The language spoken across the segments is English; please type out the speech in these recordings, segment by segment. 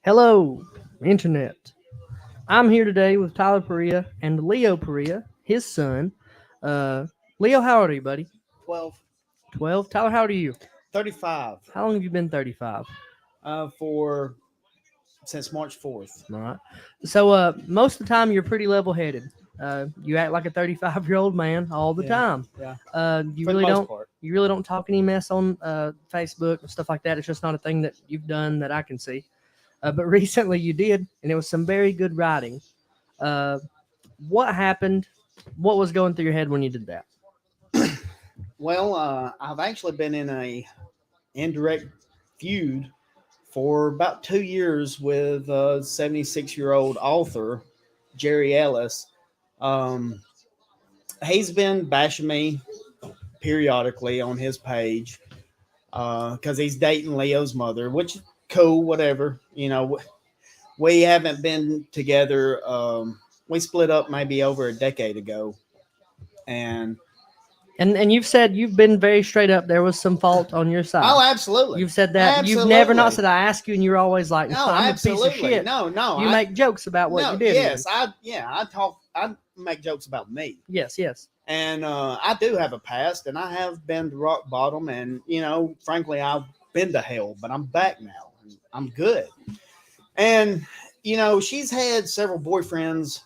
Hello, Internet. I'm here today with Tyler Perea and Leo Perea, his son. Uh, Leo, how old are you, buddy? 12, 12. Tyler, how old are you? 35 How long have you been 35? for since March 4th. All right. So, most of the time, you're pretty level headed. You act like a 35-year-old man all the Yeah, time. yeah, You for the really most don't. part. You really don't talk any mess on Facebook and stuff like that. It's just not a thing that you've done that I can see. But recently you did, and it was some very good writing. Uh, what happened? What was going through your head when you did that? Well, I've actually been in a indirect feud for about 2 years with 76-year-old author Jerry Ellis. Um, he's been bashing me periodically on his page because he's dating Leo's mother, which is cool, whatever. We haven't been together. We split up maybe over a decade ago, and And you've said you've been very straight up. There was some fault on your side. oh, absolutely, You've said that. You've never not absolutely. said I asked you, and you're always like, No, I'm a piece of absolutely. shit. No, no. You make jokes about what no, you did. yes, Even. I make jokes about me. Yes, yes. And I do have a past, and I have been to rock bottom, and frankly, I've been to hell, but I'm back now, and I'm good. And she's had several boyfriends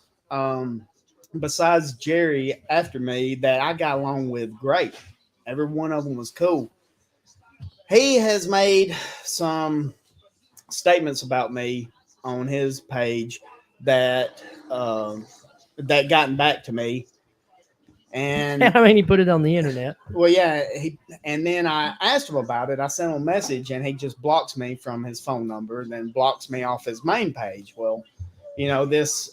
besides Jerry after me that I got along with great. Every one of them was cool. He has made some statements about me on his page that that gotten back to me. And I mean, he put it on the internet. well, yeah, and then I asked him about it. I sent him a message, and he just blocks me from his phone number, then blocks me off his main page. Well, this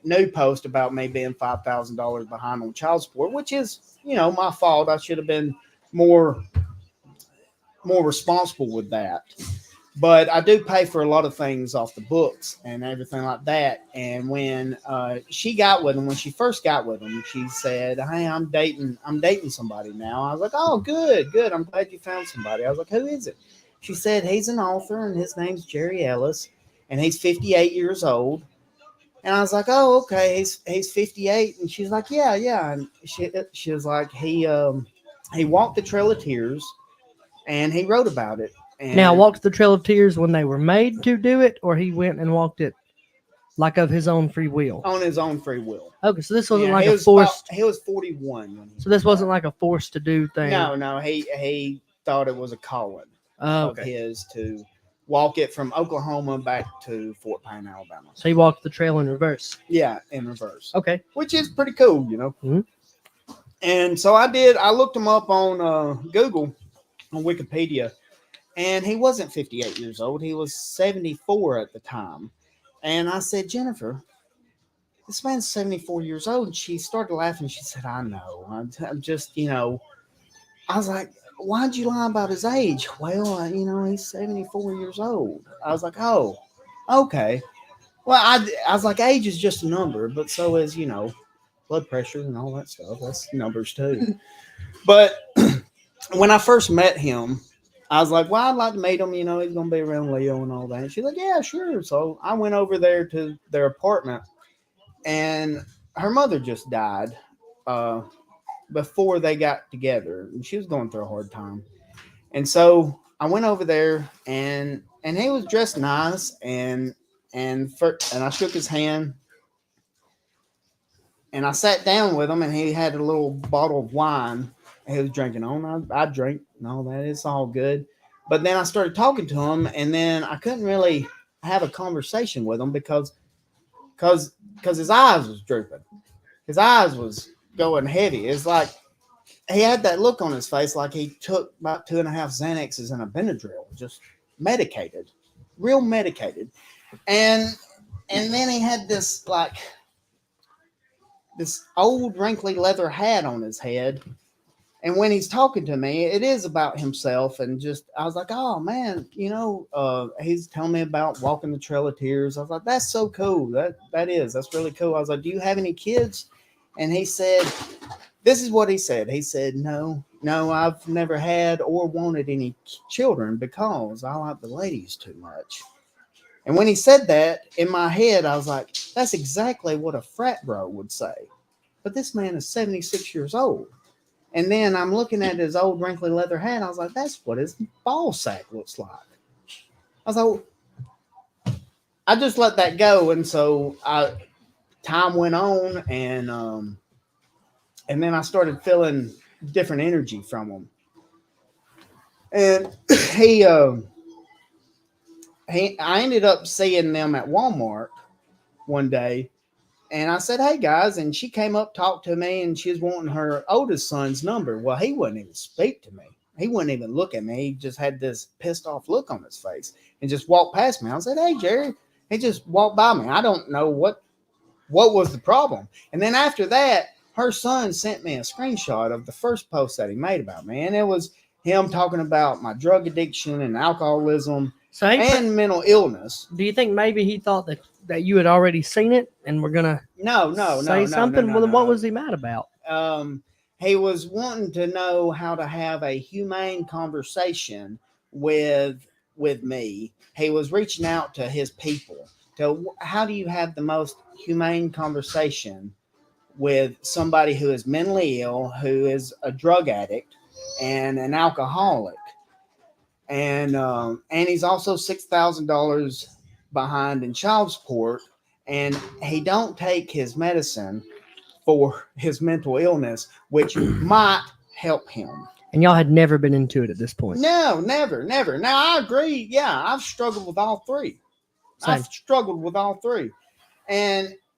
new post about me being $5,000 behind on child support, which is my fault. I should have been more responsible with that. But I do pay for a lot of things off the books and everything like that. And when she got with him, when she first got with him, she said, "Hey, I'm dating somebody now." I was like, "Oh, good, good. I'm glad you found somebody." I was like, "Who is it?" She said, "He's an author, and his name's Jerry Ellis, and he's 58 years old." And I was like, "Oh, okay. He's 58." And she's like, "Yeah, yeah." And she was like, he walked the Trail of Tears, and he wrote about it. Now, And walked the Trail of Tears when they were made to do it, or he went and walked it like of his own free will. on his own free will. Okay, so this wasn't Yeah, like a forced. he was 41 when he So this did wasn't that. like a forced to do thing. No, he thought it was a calling of Okay. his to walk it from Oklahoma back to Fort Payne, Alabama. So he walked the trail in reverse. Yeah, in reverse, Okay. which is pretty cool, Mhm. And so I did. I looked him up on Google, on Wikipedia, and he wasn't 58 years old. He was 74 at the time. And I said, "Jennifer, this man's 74 years old." And she started laughing. She said, "I know. I'm just, I was like, "Why'd you lie about his age?" "Well, he's 74 years old." I was like, "Oh, okay." Well, I was like, age is just a number, but so is, blood pressure and all that stuff. That's numbers too. But when I first met him, I was like, "Well, I'd like to meet him. He's going to be around Leo and all that." And she's like, "Yeah, sure." So I went over there to their apartment, and her mother just died uh, before they got together, and she was going through a hard time. And so I went over there, and he was dressed nice, and I shook his hand, and I sat down with him, and he had a little bottle of wine he was drinking on. I drank and all that. It's all good. But then I started talking to him, and then I couldn't really have a conversation with him because his eyes was drooping. His eyes was going heavy. It's like he had that look on his face like he took about 2.5 Xanaxes and a Benadryl, just medicated, real medicated. And then he had this old wrinkly leather hat on his head. And when he's talking to me, it is about himself. And just, I was like, "Oh man, he's telling me about walking the Trail of Tears." I was like, "That's so cool. That's really cool." I was like, "Do you have any kids?" And he said, this is what he said. He said, "No, no, I've never had or wanted any children because I like the ladies too much." And when he said that, in my head, I was like, that's exactly what a frat bro would say. But this man is 76 years old. And then I'm looking at his old wrinkly leather hat. I was like, that's what his ball sack looks like. I was like, I just let that go. And so time went on, and then I started feeling different energy from him. And he, I ended up seeing them at Walmart one day, and I said, "Hey guys," and she came up, talked to me, and she was wanting her oldest son's number. Well, he wouldn't even speak to me. He wouldn't even look at me. He just had this pissed off look on his face and just walked past me. I said, "Hey Jerry," he just walked by me. I don't know what was the problem. And then after that, her son sent me a screenshot of the first post that he made about me, and it was him talking about my drug addiction and alcoholism So and mental illness. do you think maybe he thought that you had already seen it and were gonna say something? Well, then what was he mad about? He was wanting to know how to have a humane conversation with me. He was reaching out to his people to how do you have the most humane conversation with somebody who is mentally ill, who is a drug addict and an alcoholic, and he's also $6,000 behind in child support, and he don't take his medicine for his mental illness, which might help him. And y'all had never been into it at this point. No, never, never. Now I agree. Yeah, I've struggled with all three. Same. I've struggled with all three,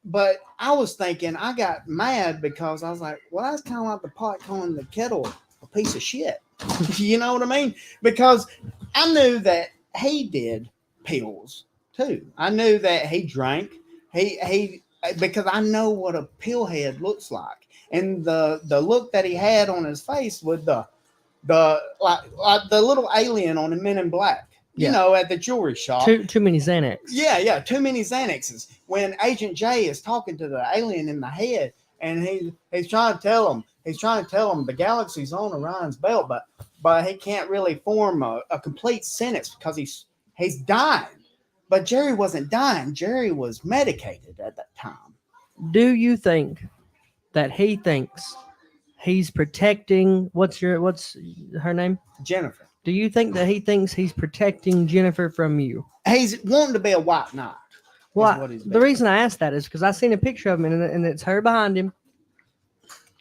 but I was thinking, I got mad because I was like, well, that's kind of like the pot calling the kettle a piece of shit. You know what I mean? Because I knew that he did pills too. I knew that he drank. He because I know what a pillhead looks like, and the look that he had on his face with the like the little alien on the Men in Black. You know, at the jewelry shop. Too many Xanax. Yeah, too many Xanaxes. When Agent J is talking to the alien in the head, and he's trying to tell him the galaxy's on Orion's belt, but he can't really form a complete sentence because he's dying. But Jerry wasn't dying. Jerry was medicated at that time. Do you think that he thinks he's protecting what's her name? Jennifer. Do you think that he thinks he's protecting Jennifer from you? He's wanting to be a white knight. Well, the reason I asked that is because I seen a picture of him, and it's her behind him.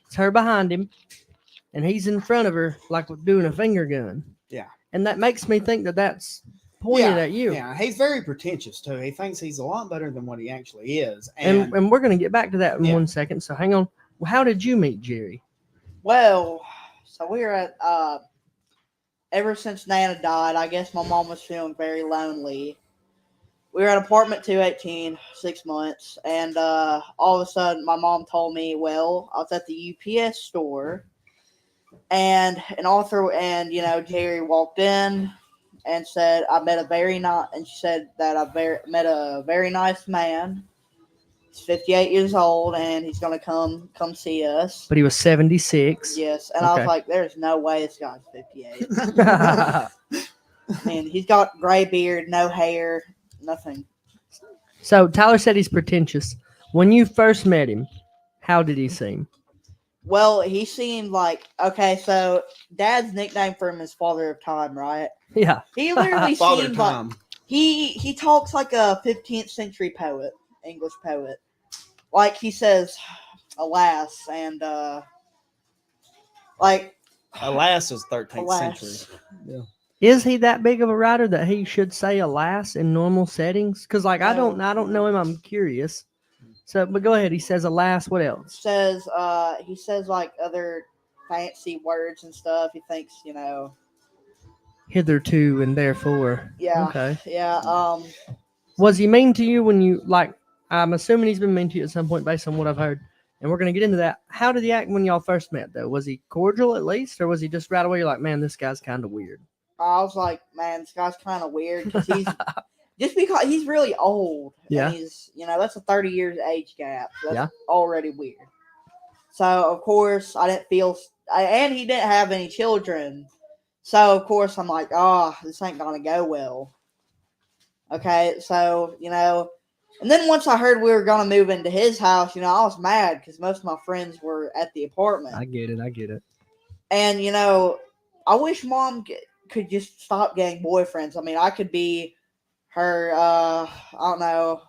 It's her behind him, and he's in front of her like doing a finger gun. Yeah. And that makes me think that that's pointed at you. Yeah, he's very pretentious too. He thinks he's a lot better than what he actually is. And we're going to get back to that in 1 second. So hang on. Well, how did you meet Jerry? Well, so we were at ever since Nana died, I guess my mom was feeling very lonely. We were at apartment 218, 6 months, and all of a sudden my mom told me, well, I was at the UPS store, and Jerry walked in and said, and she said that met a very nice man. He's 58 years old, and he's going to come see us. But he was 76. Yes, and I was like, there's no way this guy's 58. Man, he's got gray beard, no hair, nothing. So Tyler said he's pretentious. When you first met him, how did he seem? Well, he seemed like, okay, so Dad's nickname for him is Father of Time, right? Yeah. He literally Father seemed Time. like he talks like a 15th century poet, English poet. Like he says, alas, and alas is 13th alas. century. Yeah. Is he that big of a writer that he should say alas in normal settings? Because I don't know him. I'm curious. So, but go ahead. He says alas. What else? He says like other fancy words and stuff. He thinks, Hitherto and therefore. Yeah. Okay. Yeah. Was he mean to you when you I'm assuming he's been mean to you at some point based on what I've heard. And we're going to get into that. How did he act when y'all first met, though? Was he cordial at least? Or was he just right away, you're like, man, this guy's kind of weird? I was like, man, this guy's kind of weird. Because just because he's really old. Yeah. And he's, that's a 30 years age gap. So that's already weird. So, of course, I didn't feel, and he didn't have any children. So, of course, I'm like, this ain't going to go well. Okay, so and then once I heard we were gonna move into his house, I was mad because most of my friends were at the apartment. I get it. And I wish mom could just stop getting boyfriends. I mean, I could be her. I don't know,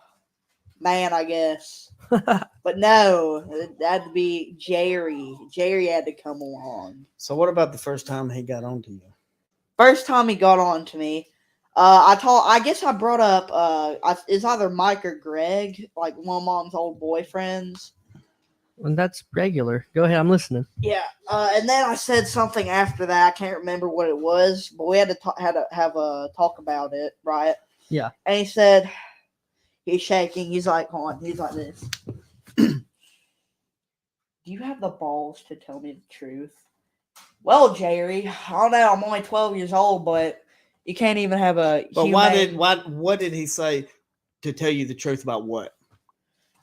man. I guess. But no, it had to be Jerry. Jerry had to come along. So what about the first time he got on to you? First time he got on to me, I guess I brought up it's either Mike or Greg, like one of mom's old boyfriends. And that's regular. Go ahead, I'm listening. Yeah, and then I said something after that. I can't remember what it was, but we had to have a talk about it, right? Yeah. And he said, he's shaking. He's like, hold on. He's like this. Do you have the balls to tell me the truth? Well, Jerry, I don't know. I'm only 12 years old, but you can't even have a. But what did he say to tell you the truth about what?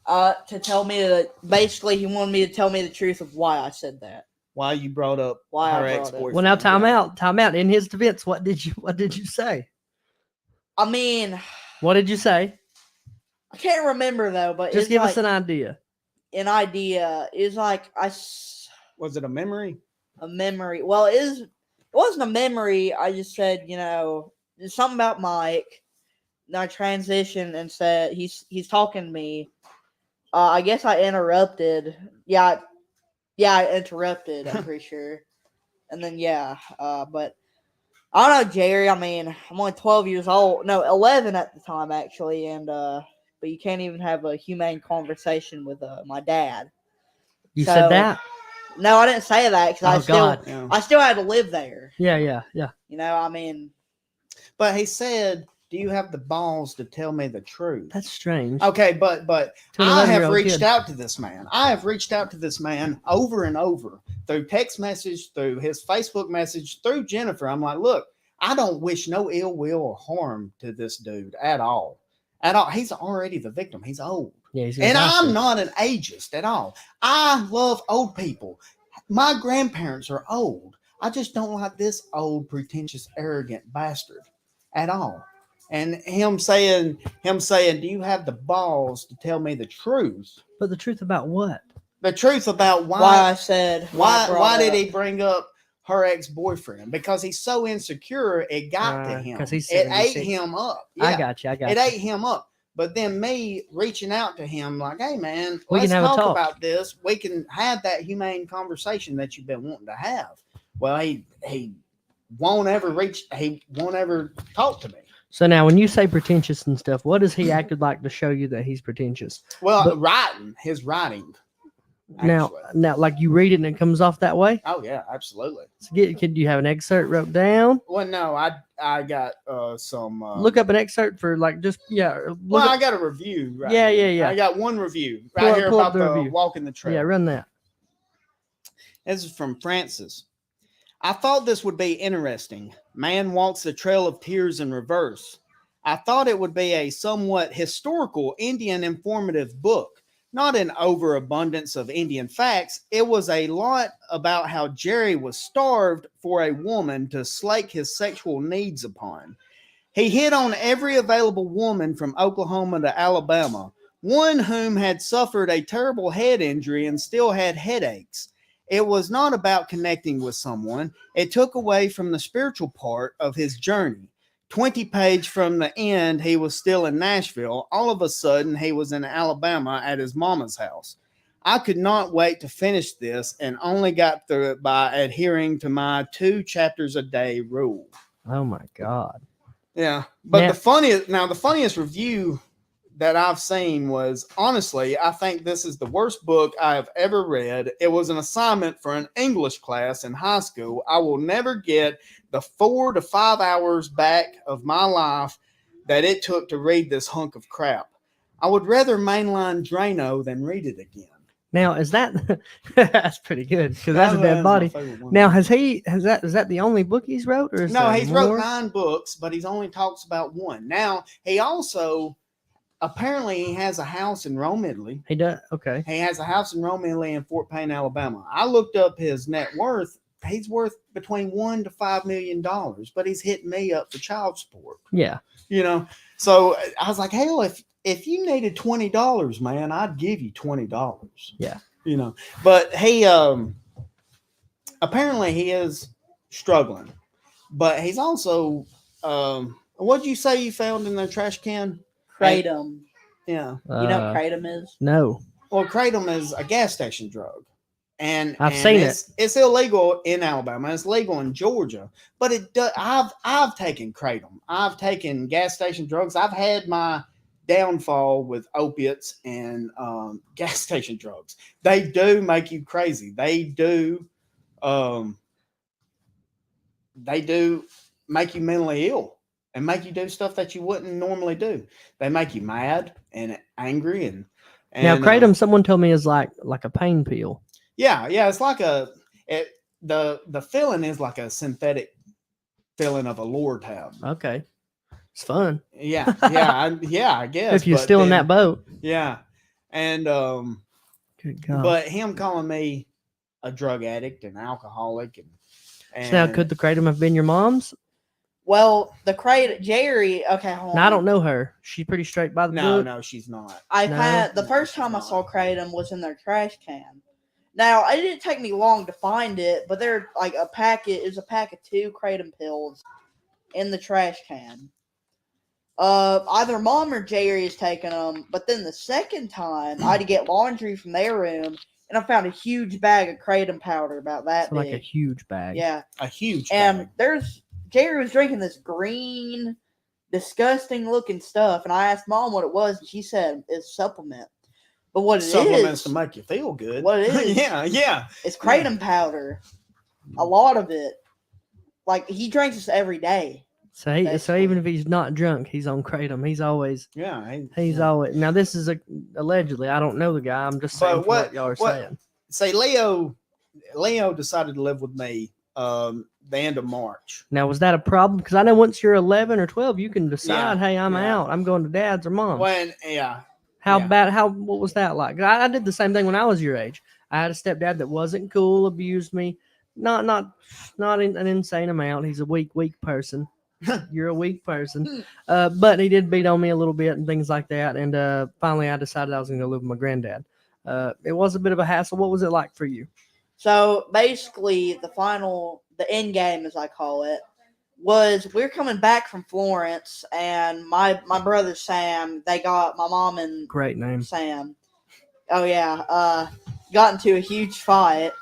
To tell me that basically he wanted me to tell me the truth of why I said that. Why you brought up Why her I brought ex-boyfriend? Well, now time out. In his defense, what did you say? I mean, What did you say? I can't remember though, but Just it's give like, us an idea. An idea is like Was it a memory? a memory. Well, it wasn't a memory. I just said, there's something about Mike. Then I transitioned and said he's talking to me. I guess I interrupted. Yeah, I interrupted. I'm pretty sure. And then but I don't know, Jerry. I mean, I'm only 12 years old. No, 11 at the time actually, and but you can't even have a humane conversation with my dad. You said that? No, I didn't say that because God. I still had to live there. Yeah. I mean, But he said, "Do you have the balls to tell me the truth?" That's strange. Okay, but To an I have 11-year-old reached kid. out to this man. I have reached out to this man over and over through text message, through his Facebook message, through Jennifer. I'm like, look, I don't wish no ill will or harm to this dude at all. At all. He's already the victim. He's old. Yeah, he's And I'm exhausted. not an ageist at all. I love old people. My grandparents are old. I just don't like this old, pretentious, arrogant bastard at all. And him saying, do you have the balls to tell me the truth? But the truth about what? The truth about why I said why did he bring up her ex-boyfriend? Because he's so insecure, it got to him. 'cause he's It 76. ate him up. I got you. It ate him up. But then me reaching out to him like, hey man, We let's can have a talk talk. about this. We can have that humane conversation that you've been wanting to have. Well, he won't ever talk to me. So now, when you say pretentious and stuff, what has he acted like to show you that he's pretentious? Well, his writing. Now, like you read it and it comes off that way. Oh yeah, absolutely. So could you have an excerpt wrote down? Well, no, I got some. Look up an excerpt for like just I got a review. Right Yeah, here. yeah. I got one review Pull right up- here pull up about the the review. walking the trail. Yeah, run that. This is from Francis. I thought this would be interesting. Man walks the trail of tears in reverse. I thought it would be a somewhat historical Indian informative book, not an overabundance of Indian facts. It was a lot about how Jerry was starved for a woman to slake his sexual needs upon. He hit on every available woman from Oklahoma to Alabama, one whom had suffered a terrible head injury and still had headaches. It was not about connecting with someone. It took away from the spiritual part of his journey. 20 pages from the end, he was still in Nashville. All of a sudden, he was in Alabama at his mama's house. I could not wait to finish this and only got through it by adhering to my 2 chapters a day rule. Oh my God. Yeah. But Now- the funniest review that I've seen was, honestly, I think this is the worst book I have ever read. It was an assignment for an English class in high school. I will never get the 4 to 5 hours back of my life that it took to read this hunk of crap. I would rather mainline Drano than read it again. Now is that that's pretty good because that's a dead body. Now is that the only book he's wrote, or is No, there he's more? wrote 9 books, but he's only talks about one. Now he also apparently he has a house in Rome, Italy. He does. Okay. He has a house in Rome, Italy, and Fort Payne, Alabama. I looked up his net worth he's worth between $1 to $5 million, but he's hitting me up for child support. Yeah. You know, so I was like, hell, if you needed $20, man, I'd give you $20. Yeah. You know, but he apparently he is struggling, but he's also what'd you say you found in their trash can? Kratom. Yeah. You know what Kratom is? No. Well, kratom is a gas station drug, and I've seen it. It's illegal in Alabama. It's legal in Georgia, but it does. I've taken kratom. I've taken gas station drugs. I've had my downfall with opiates and gas station drugs. They do make you crazy. They do make you mentally ill and make you do stuff that you wouldn't normally do. They make you mad and angry and Now, kratom, someone told me, is like a pain pill. yeah, it's like the feeling is like a synthetic feeling of a Lortab. Okay. It's fun. Yeah, I guess. If you're but still in then- that boat. Yeah, and Good God. but him calling me a drug addict and alcoholic and So now, could the kratom have been your mom's? Well, the Kratom, Jerry. Okay, hold on. Now, I don't know her. She's pretty straight by the book. no, she's not. I've No. had the first time I saw Kratom was in their trash can. Now it didn't take me long to find it, but they're like a packet. It was a pack of 2 Kratom pills in the trash can. Either mom or Jerry has taken them, but then the second time I had to get laundry from their room, and I found a huge bag of Kratom powder about that It's like a big. huge bag. Yeah, A huge and bag. Jerry was drinking this green, disgusting looking stuff, and I asked mom what it was, and she said it's supplement. But what it Supplements is, to make you feel good. What it is. yeah. it's kratom powder. A lot of it. Like he drinks this every day. So even if he's not drunk, he's on kratom. He's always Yeah. he's yeah. always. Now this is allegedly. I don't know the guy. I'm just saying But what y'all are saying. Say Leo decided to live with me the end of March. Now was that a problem? Because I know once you're 11 or 12, you can decide, hey, I'm yeah. out. I'm going to dad's or mom's. What was that like? I did the same thing when I was your age. I had a stepdad that wasn't cool, abused me. Not an insane amount. He's a weak person. You're a weak person. But he did beat on me a little bit and things like that. And finally I decided I was going to live with my granddad. It was a bit of a hassle. What was it like for you? So basically the end game, as I call it, was we're coming back from Florence, and my brother Sam, they got my mom and Great name. Sam. Oh yeah, got into a huge fight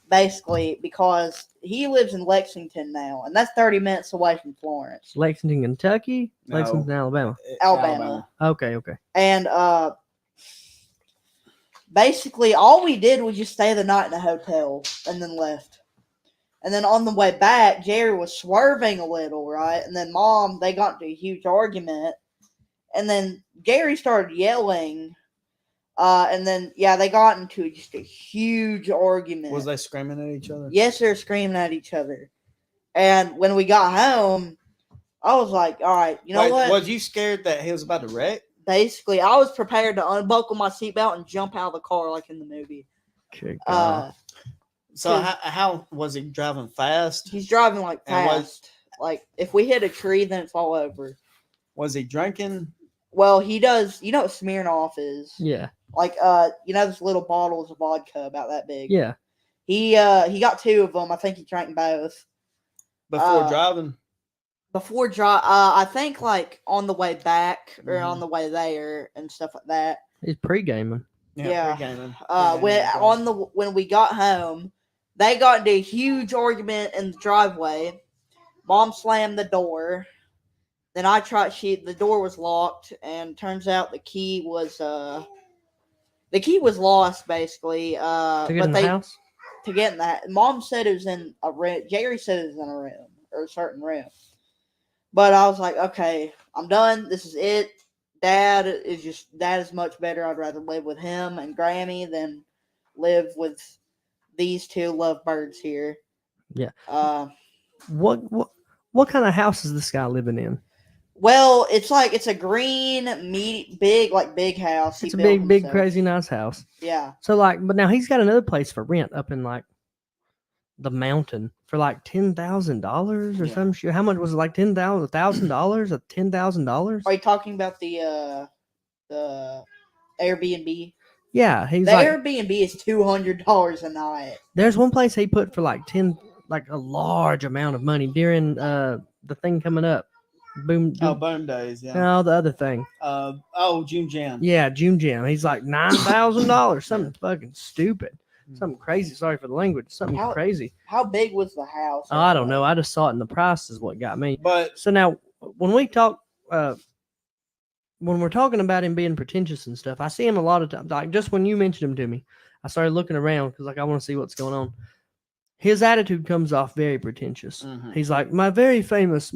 basically because he lives in Lexington now, and that's 30 minutes away from Florence. Lexington, Kentucky? No. Lexington, Alabama. Alabama. Okay. And basically all we did was just stay the night in a hotel and then left. And then on the way back, Jerry was swerving a little, right? And then mom, they got into a huge argument. And then Gary started yelling. And then, they got into just a huge argument. Was they screaming at each other? Yes, they were screaming at each other. And when we got home, I was like, all right, you know what? Was you scared that he was about to wreck? Basically, I was prepared to unbuckle my seatbelt and jump out of the car like in the movie. Good God. So how was he driving fast? He's driving like And fast. Like if we hit a tree, then it's all over. Was he drinking? Well, he does. You know what Smirnoff is? Yeah. Like those little bottles of vodka about that big. Yeah. He got 2 of them. I think he drank both Before driving? before drive. I think like on the way back or Mhm. on the way there and stuff like that. He's pre-gaming. Yeah. pre-gaming. When we got home, they got into a huge argument in the driveway. Mom slammed the door. Then the door was locked, and turns out the key was lost basically. To get in the house? To get in that, Mom said it was in a room. Jerry said it was in a room or a certain room. But I was like, okay, I'm done. This is it. Dad is much better. I'd rather live with him and Grammy than live with these 2 lovebirds here. Yeah. What kind of house is this guy living in? Well, it's a green, big house. It's a He built big, himself. crazy, nice house. Yeah. So but now he's got another place for rent up in the mountain for like $10,000 or Yeah. some shit. How much was it? Like $1,000 or $10,000? Are you talking about the Airbnb? Yeah, he's The like, Airbnb is $200 a night. there's one place he put for like 10, like a large amount of money during the thing coming up. Boom. Oh, Boom Days, yeah. No, the other thing. June Jam. Yeah, June Jam. He's like $9,000. Something fucking stupid. Mm. Something crazy. Sorry for the language. Something How- crazy. How big was the house? Oh, I don't know. I just saw it in the price is what got me. But So now, when we talk, when we're talking about him being pretentious and stuff, I see him a lot of times. Like just when you mentioned him to me, I started looking around because like I want to see what's going on. His attitude comes off very pretentious. Mhm. He's like, my very famous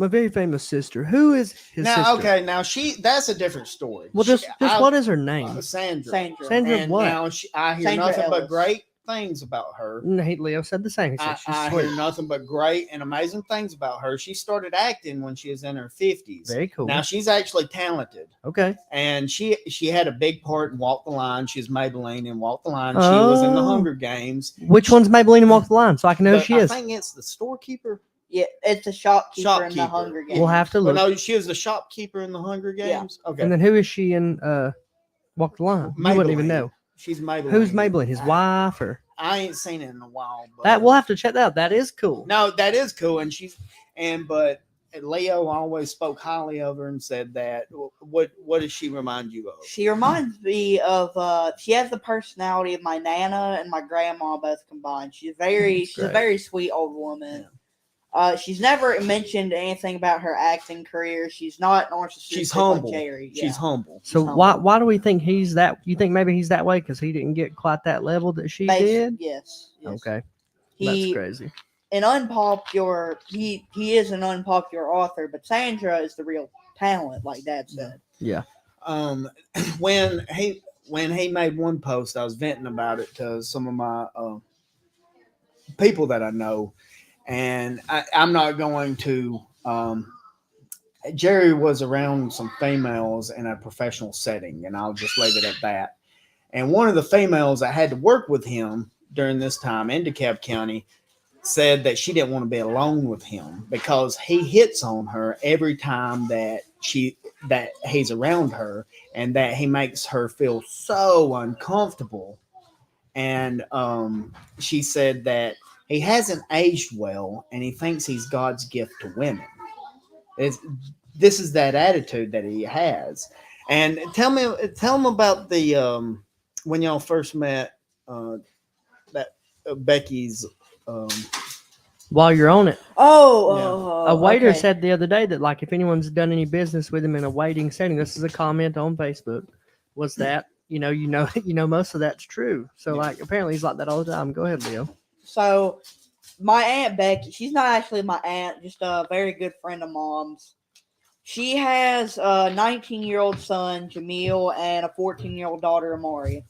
sister. Who is his now, sister? okay, now that's a different story. Well, just what is her name? Sandra. Sandra. And what? now I hear Sandra nothing but Ellis. great things about her. Leo said the same. He said she's I sweet. hear nothing but great and amazing things about her. She started acting when she was in her 50s. Very cool. Now she's actually talented. Okay. And she had a big part in Walk the Line. She's Maybelline in Walk the Line. She was in the Oh. Hunger Games. Which one's Maybelline and Walk the Line? So I can know who But she I is. think it's the storekeeper. Yeah, it's a shopkeeper in the Shopkeeper. Hunger Games. We'll have to Well, look. no, she was the shopkeeper in the Hunger Yeah. Games. Okay. And then who is she in Walk the Line? You wouldn't even Maybelline. know. She's Maybelline. Who's Maybelline? His wife or I ain't seen it in a while. But that? We'll have to check that out. That is cool. No, that is cool. But Leo always spoke highly of her and said that. What does she remind you of? She reminds me of she has the personality of my nana and my grandma both combined. She's a Great. very sweet old woman. She's never mentioned anything about her acting career. She's not narcissistic. She's humble. Like Jerry. She's humble. So She's why humble. do we think he's that? You think maybe he's that way because he didn't get quite that level that she did? Yes. Okay, that's He crazy. an unpopular. He is an unpopular author, but Sandra is the real talent, like Dad said. Yeah. When he made one post, I was venting about it to some of my people that I know, and I'm not going to. Jerry was around some females in a professional setting, and I'll just leave it at that. And one of the females that had to work with him during this time in DeKalb County said that she didn't want to be alone with him because he hits on her every time that he's around her, and that he makes her feel so uncomfortable. And she said that he hasn't aged well, and he thinks he's God's gift to women. This is that attitude that he has. And tell him about the when y'all first met, that Becky's. While you're on it, A a waiter said the other day that like if anyone's done any business with him in a waiting setting, this is a comment on Facebook, was that you know most of that's true. So like apparently he's like that all the time. Go ahead, Leo. So my Aunt Becky, she's not actually my aunt, just a very good friend of Mom's. She has a 19-year-old son, Jamil, and a 14-year-old daughter, Amari.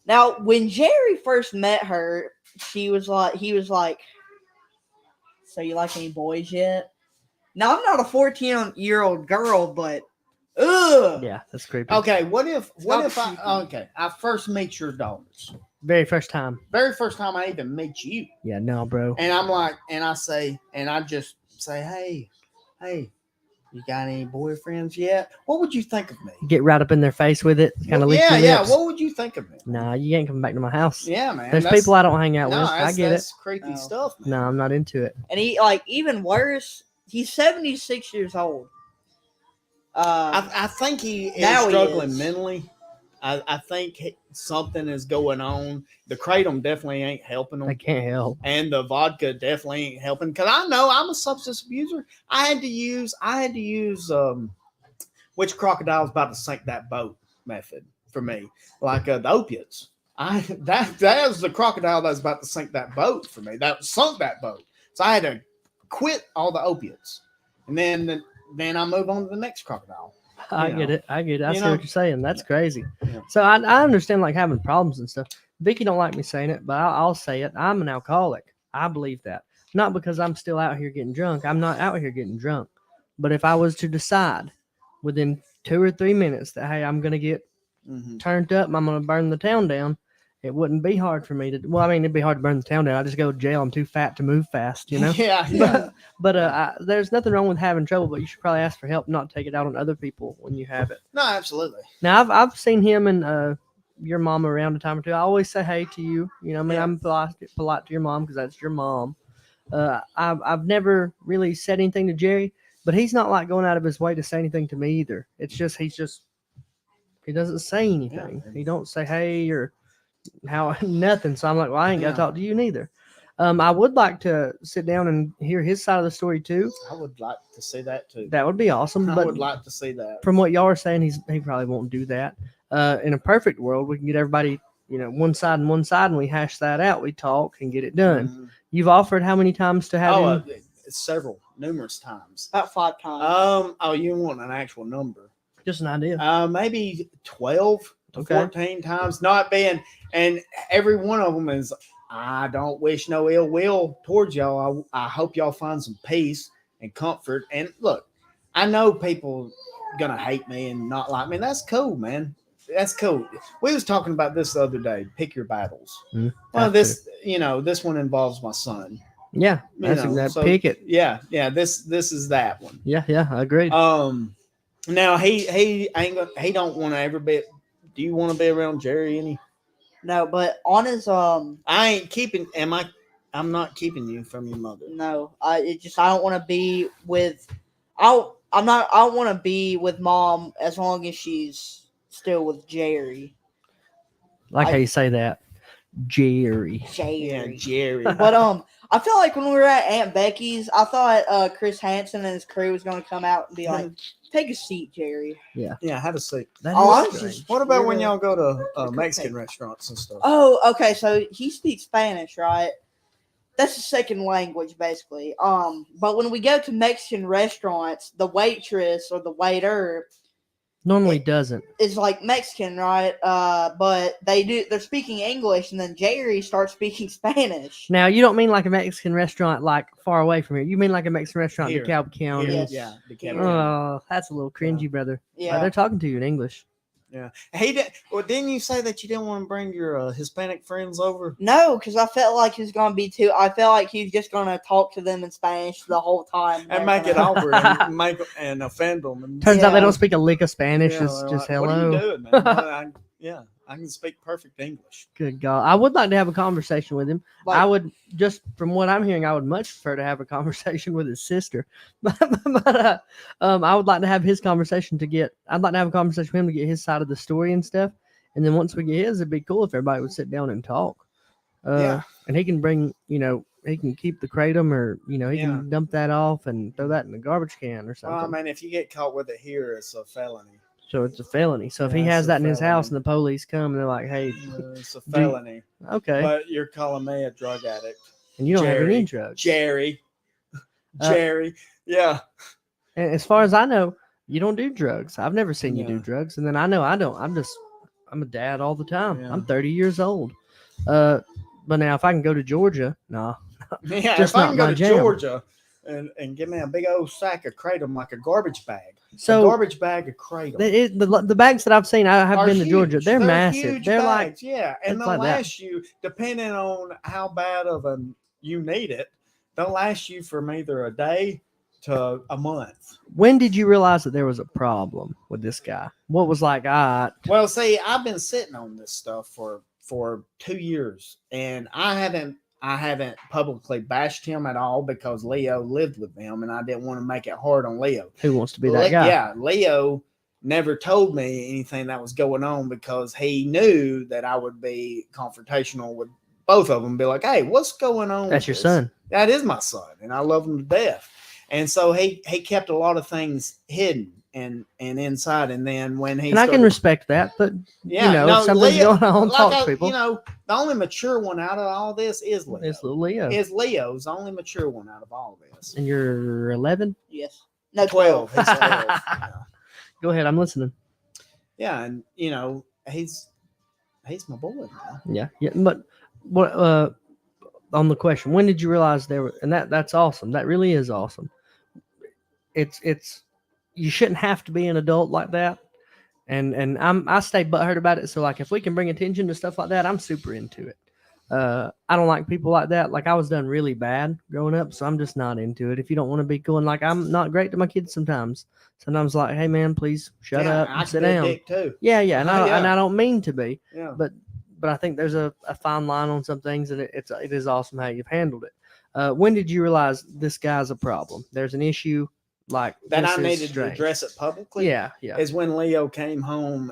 Now, when Jerry first met her, he was like, so you like any boys yet? Now, I'm not a 14-year-old girl, but ugh. Yeah, that's creepy. Okay, what if creepy. I first meet your daughters? Very first time. Very first time I even meet you. Yeah, no, bro. And I'm like, and I just say, hey, you got any boyfriends yet? What would you think of me? Get right up in their face with it. Kind of lick your Yeah. lips. What would you think of me? Nah, you ain't coming back to my house. Yeah, man. There's people I don't hang out with. I get that's it. creepy No. stuff, man. No, I'm not into it. And he, even worse, he's 76 years old. I think he is Now he struggling is. mentally. I think something is going on. The kratom definitely ain't helping him. I can't help. And the vodka definitely ain't helping, because I know I'm a substance abuser. I had to use which crocodile's about to sink that boat method for me, like the opiates. That was the crocodile that was about to sink that boat for me. That sunk that boat. So I had to quit all the opiates, and then I move on to the next crocodile. I get it. I see know. what you're saying. That's crazy. Yeah. So I understand like having problems and stuff. Vicky don't like me saying it, but I'll say it. I'm an alcoholic. I believe that. Not because I'm still out here getting drunk. I'm not out here getting drunk. But if I was to decide within 2 or 3 minutes that, hey, I'm going to get Mm-hmm. turned up, I'm going to burn the town down, it wouldn't be hard for me to. Well, I mean, it'd be hard to burn the town down. I just go to jail. I'm too fat to move fast, you know. Yeah, yeah. But there's nothing wrong with having trouble. But you should probably ask for help, not take it out on other people when you have it. No, absolutely. Now, I've seen him and your mom around a time or two. I always say hey to you. You know, I mean, Yeah. I'm polite to your mom because that's your mom. I've never really said anything to Jerry, but he's not like going out of his way to say anything to me either. It's just he doesn't say anything. Yeah. He don't say hey or how nothing. So I'm like, well, I ain't got to Yeah. talk to you neither. I would like to sit down and hear his side of the story too. I would like to see that too. That would be awesome. I But would like to see that. from what y'all are saying, he probably won't do that. In a perfect world, we can get everybody, one side and one side, and we hash that out. We talk and get it done. Mhm. You've offered how many times to have him? Several, numerous times. About 5 times. You want an actual number? Just an idea. Maybe 12 to Okay. 14 times. Not being, and every one of them is, I don't wish no ill will towards y'all. I hope y'all find some peace and comfort. And look, I know people gonna hate me and not like me. That's cool, man. That's cool. We was talking about this the other day. Pick your battles. Mhm. Well, Have this this one involves my son. Yeah, You that's know, that. so- Pick it. Yeah. This is that one. Yeah, I agree. Now he ain't gonna, he don't want to ever be. Do you want to be around Jerry any? No, but on his I ain't keeping. I'm not keeping you from your mother. no, I don't want to be with. I don't want to be with mom as long as she's still with Jerry. Like how you say that, Jerry. Yeah, Jerry. Jerry. But I feel like when we were at Aunt Becky's, I thought Chris Hansen and his crew was gonna come out and be like, "Take a seat, Jerry." Yeah, have a seat. That Oh, is I was strange. just- What about You're when the- y'all go to Okay. Mexican restaurants and stuff? Oh, okay. So he speaks Spanish, right? That's a second language, basically. But when we go to Mexican restaurants, the waitress or the waiter Normally doesn't. is like Mexican, right? But they're speaking English, and then Jerry starts speaking Spanish. Now you don't mean like a Mexican restaurant like far away from here. You mean like a Mexican restaurant in Here. DeKalb County. Yes. Yeah, the Yeah. camera. Oh, that's a little cringy, brother. Yeah. They're talking to you in English. He did. Well, didn't you say that you didn't want to bring your Hispanic friends over? No, because I felt like he was gonna be too. I felt like he was just gonna talk to them in Spanish the whole time. And make it awkward and offend them. And Turns out they Yeah. don't speak a lick of Spanish. yeah, It's they're just like, What are hello. you doing, man? I can speak perfect English. Good God. I would like to have a conversation with him. Like, I would, just from what I'm hearing, I would much prefer to have a conversation with his sister. But I would like to have his conversation I'd like to have a conversation with him to get his side of the story and stuff. And then once we get his, it'd be cool if everybody would sit down and talk. Yeah. And he can bring, he can keep the kratom or, he Yeah. can dump that off and throw that in the garbage can or something. Well, I mean, if you get caught with it here, it's a felony. So it's a felony. So if he Yeah, has it's a that in his house felony. and the police come and they're like, hey, It's a felony. okay. But you're calling me a drug addict. And you don't have any Jerry. drugs. Jerry. Uh, Jerry. Yeah. And as far as I know, you don't do drugs. I've never seen you do Yeah. drugs. And then I know I don't. I'm a dad all the time. Yeah. I'm 30 years old. But now if I can go to Georgia, nah. Yeah. Just if I not can go my to jam. Georgia and give me a big old sack of kratom like a garbage bag. A So garbage bag of kratom. the bags that I've seen, I have are been to Georgia. huge. They're massive. Huge They're bags, yeah, and it's they'll like that. last you depending on how bad of you need it. They'll last you from either a day to a month. when did you realize that there was a problem with this guy? What was like, Well, see, I've been sitting on this stuff for 2 years, and I haven't publicly bashed him at all because Leo lived with them, and I didn't want to make it hard on Leo. who wants to be that guy? Yeah, Leo never told me anything that was going on because he knew that I would be confrontational with both of them. Be like, hey, what's going on? That's with your this? son. That is my son, and I love him to death. And so he kept a lot of things hidden and inside. And then when he And I can started- respect that, but yeah, if something's Leo- going on, like talk to people. the only mature one out of all this is Leo. It's little Leo. Is Leo's the only mature one out of all this. And you're 11? yes, no 12. 12. He's 12. Yeah. Go ahead, I'm listening. Yeah, and he's my boy now. Yeah. But what on the question, when did you realize there were, and that's awesome. That really is awesome. It's you shouldn't have to be an adult like that. and I stay butthurt about it. So like if we can bring attention to stuff like that, I'm super into it. I don't like people like that. Like I was done really bad growing up, so I'm just not into it. If you don't want to be cool, and like I'm not great to my kids sometimes. Sometimes like, hey man, please shut up I and can sit be a down. dick too. Yeah, yeah, and Yeah. I don't mean to be, Yeah. but I think there's a fine line on some things, and it is awesome how you've handled it. When did you realize this guy's a problem? There's an issue like that this I is needed to strange. address it publicly. Yeah, yeah. Is when Leo came home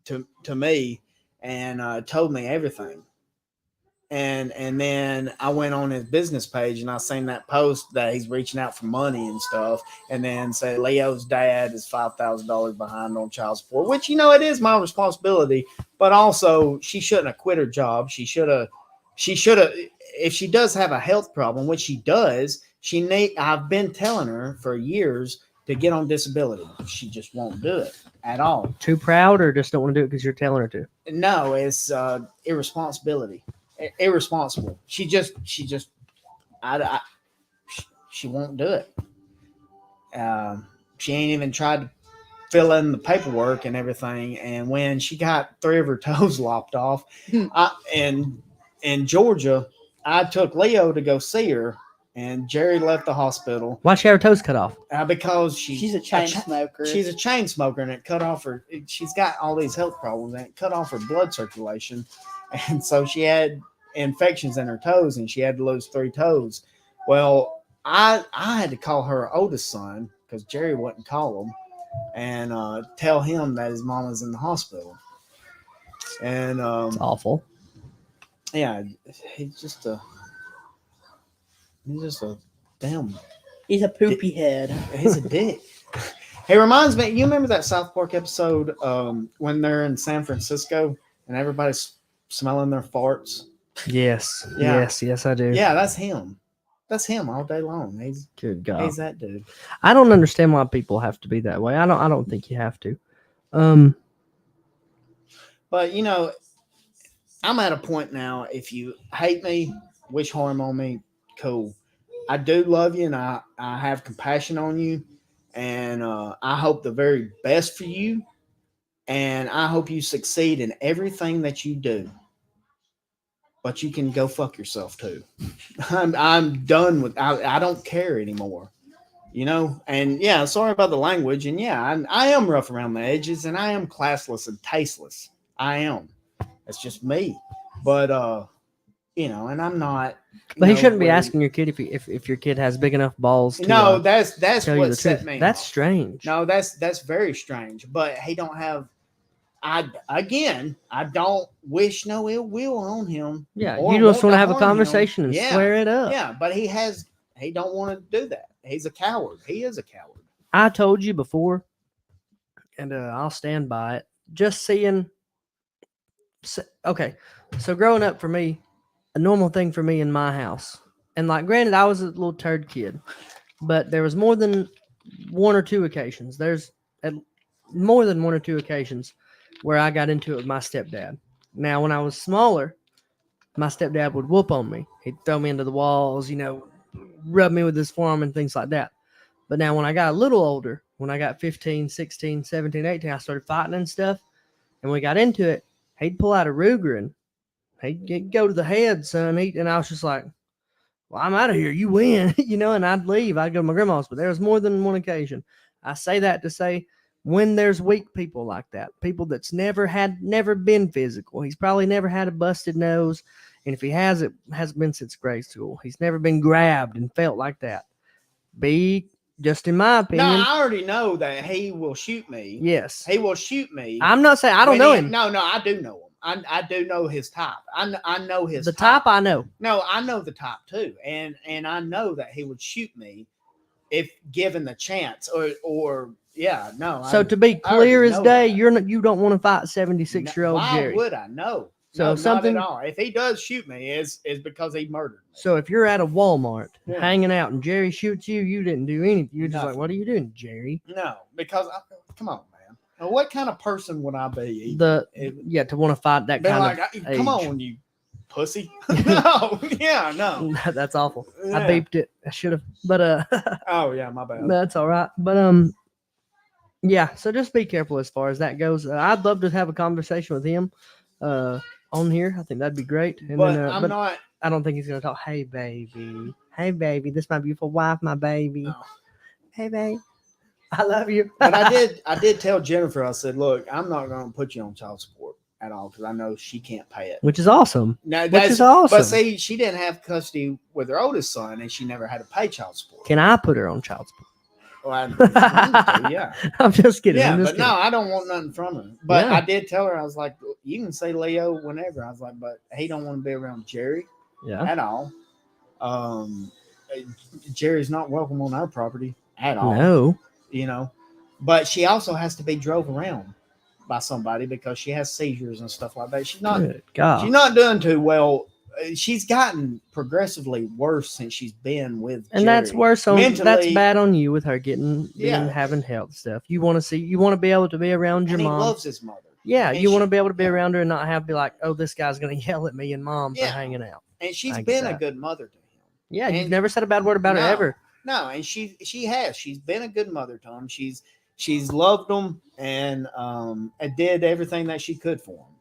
to me and told me everything. And then I went on his business page and I seen that post that he's reaching out for money and stuff, and then said Leo's dad is $5,000 behind on child support, which it is my responsibility, but also she shouldn't have quit her job. She should have. If she does have a health problem, which she does, I've been telling her for years to get on disability. She just won't do it at all. Too proud, or just don't want to do it because you're telling her to? No, it's irresponsibility. Irresponsible. She won't do it. She ain't even tried to fill in the paperwork and everything. And when she got 3 of her toes lopped off, in Georgia, I took Leo to go see her, and Jerry left the hospital. Why'd she have her toes cut off? Because she's a chain smoker. She's a chain smoker, and it cut off her. She's got all these health problems, and it cut off her blood circulation. And so she had infections in her toes, and she had to lose 3 toes. Well, I had to call her oldest son, because Jerry wouldn't call him, and tell him that his mama's in the hospital. And it's awful. Yeah, he's just a damn. He's a poopy head. He's a dick. He reminds me. You remember that South Park episode when they're in San Francisco and everybody's smelling their farts? Yes. Yeah. Yes, I do. Yeah, that's him. That's him all day long. He's good God. He's that dude. I don't understand why people have to be that way. I don't think you have to. But I'm at a point now. If you hate me, wish harm on me, cool. I do love you, and I have compassion on you, and I hope the very best for you, and I hope you succeed in everything that you do. But you can go fuck yourself too. I'm done with. I don't care anymore. And yeah, sorry about the language, and yeah, I am rough around the edges, and I am classless and tasteless. I am. It's just me. But and I'm not. But he shouldn't be asking your kid if your kid has big enough balls to. No, that's tell what set me. That's off. strange. No, that's very strange. But he don't have. I don't wish no ill will on him. Yeah, you just want to have a conversation and square it up. Yeah, but he don't want to do that. He's a coward. He is a coward. I told you before, and I'll stand by it. Just seeing. Okay, so growing up for me, a normal thing for me in my house, and like granted, I was a little turd kid, but there was more than 1 or 2 occasions. There's more than 1 or 2 occasions where I got into it with my stepdad. Now, when I was smaller, my stepdad would whoop on me. He'd throw me into the walls, rub me with his forearm and things like that. But now when I got a little older, when I got 15, 16, 17, 18, I started fighting and stuff. And we got into it. He'd pull out a Ruger and he'd go to the head, son. And I was just like, well, I'm out of here. You win, and I'd leave. I'd go to my grandma's. But there was more than 1 occasion. I say that to say when there's weak people like that, people that's never been physical. He's probably never had a busted nose. And if he has, it hasn't been since grade school. He's never been grabbed and felt like that. Just in my opinion. No, I already know that he will shoot me. Yes. He will shoot me. I'm not saying I don't know him. No, I do know him. I do know his type. I know his type. I know. No, I know the type too. And I know that he would shoot me if given the chance or yeah, no. So to be clear as day, you don't want to fight 76-year-old Jerry. Why would I? No. So no, something. Not at all. If he does shoot me, is because he murdered me. So if you're at a Walmart hanging out and Jerry shoots you, you didn't do anything. You're just like, what are you doing, Jerry? No, because come on, man. Now, what kind of person would I be? To want to fight that kind of come on, you pussy. No, no. That's awful. Yeah. I beeped it. I should have, but oh yeah, my bad. That's all right. But Yeah, so just be careful as far as that goes. I'd love to have a conversation with him on here. I think that'd be great. And But then, I'm but not. I don't think he's gonna talk. Hey baby, this my beautiful wife, my baby. No. Hey babe, I love you. But I did tell Jennifer. I said, look, I'm not going to put you on child support at all because I know she can't pay it. Which is awesome. Now, Which is awesome. But see, she didn't have custody with her oldest son, and she never had to pay child support. Can I put her on child support? Well, yeah. I'm just kidding. Yeah, I'm just but kidding. no, I don't want nothing from her. But Yeah. I did tell her, I was like, you can say Leo whenever. I was like, but he don't want to be around Jerry Yeah. at all. Jerry's not welcome on our property at all. No. You know, but she also has to be drove around by somebody because she has seizures and stuff like that. She's not God. doing too well. She's gotten progressively worse since she's been with And Jerry. that's worse on that's Mentally, bad on you with her getting Yeah. having health stuff. You want to be able to be around your and he mom. loves his mother. Yeah, And you want to she- be able to be yeah. around her and not be like, oh, this guy's gonna yell at me and mom Yeah. for hanging out. And she's I get been a that. good mother to him. Yeah, you've And- never said a bad word about her No. ever. No, and she has. She's been a good mother to him. She's loved him and did everything that she could for him.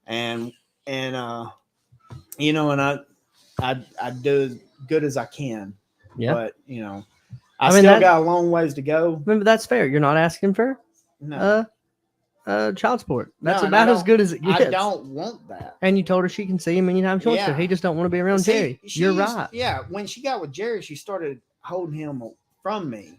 And you know, and I do as good as I can. Yeah. But you know, I I mean, still that- got a long ways to go. Remember, that's fair. You're not asking for No, child support. That's No, and I about as don't- good as it gets. I don't want that. And you told her she can see him anytime she wants to. Yeah. He just don't want to be around See, Jerry. she You're used- right. Yeah, when she got with Jerry, she started holding him from me.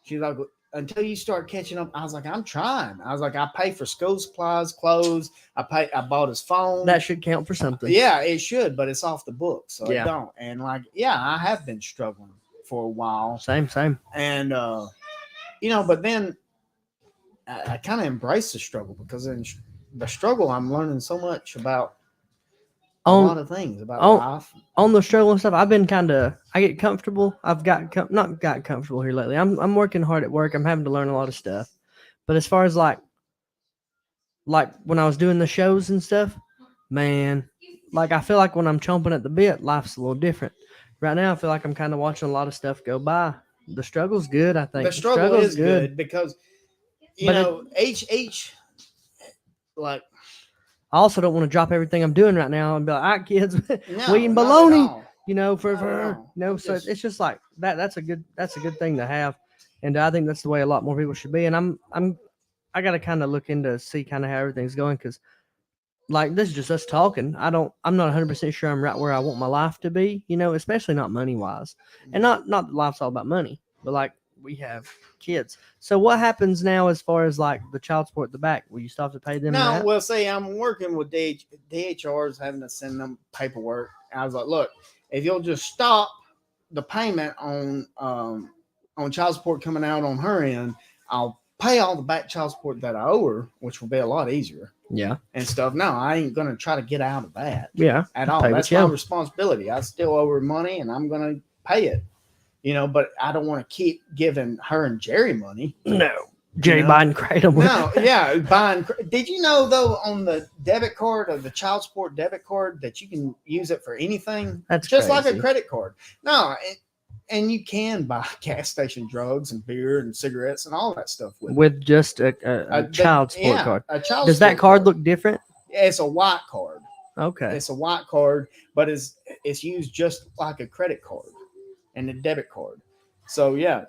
She's like, until you start catching up. I was like, I'm trying. I was like, I pay for school supplies, clothes. I bought his phone. That should count for something. Yeah, it should, but it's off the books, so Yeah. it don't. And like, yeah, I have been struggling for a while, Same. and you know, but then I kind of embrace the struggle because in the struggle, I'm learning so much about a lot of things about life. On the struggle and stuff, I've been I get comfortable. I've not got comfortable here lately. I'm working hard at work. I'm having to learn a lot of stuff. But as far as like when I was doing the shows and stuff, man, like I feel like when I'm chomping at the bit, life's a little different. Right now, I feel like I'm kind of watching a lot of stuff go by. The struggle's good, I think. The struggle struggle's is good because you But know each like I also don't want to drop everything I'm doing right now and be like, all right, kids, no, we eating not at bologna. all. You know, for Not at all. so Just- it's just like that. That's a good thing to have, and I think that's the way a lot more people should be. And I got to kind of look into see kind of how everything's going because, like, this is just us talking. I'm not 100% sure I'm right where I want my life to be. You know, especially not money wise, and not that life's all about money, but like we have kids. So what happens now as far as like the child support at the back? Will you still have to pay them? No, that? well, see, I'm working with DHRs, having to send them paperwork. I was like, look, if you'll just stop the payment on child support coming out on her end, I'll pay all the back child support that I owe her, which will be a lot easier Yeah, and stuff. No, I ain't gonna try to get out of that yeah. at all. Pay what That's you my owe. responsibility. I still owe her money, and I'm gonna pay it. You know, but I don't want to keep giving her and Jerry money. No, Jerry You know? Biden Kratom. No, yeah, buying. Did you know though on the debit card or the child support debit card that you can use it for anything? That's just like a crazy. credit card. No, and you can buy gas station drugs and beer and cigarettes and all that stuff with it. with just a child support Yeah, card. A child Does that support card look different? It's a white card. Okay. It's a white card, but it's used just like a credit card and a debit card. So yeah,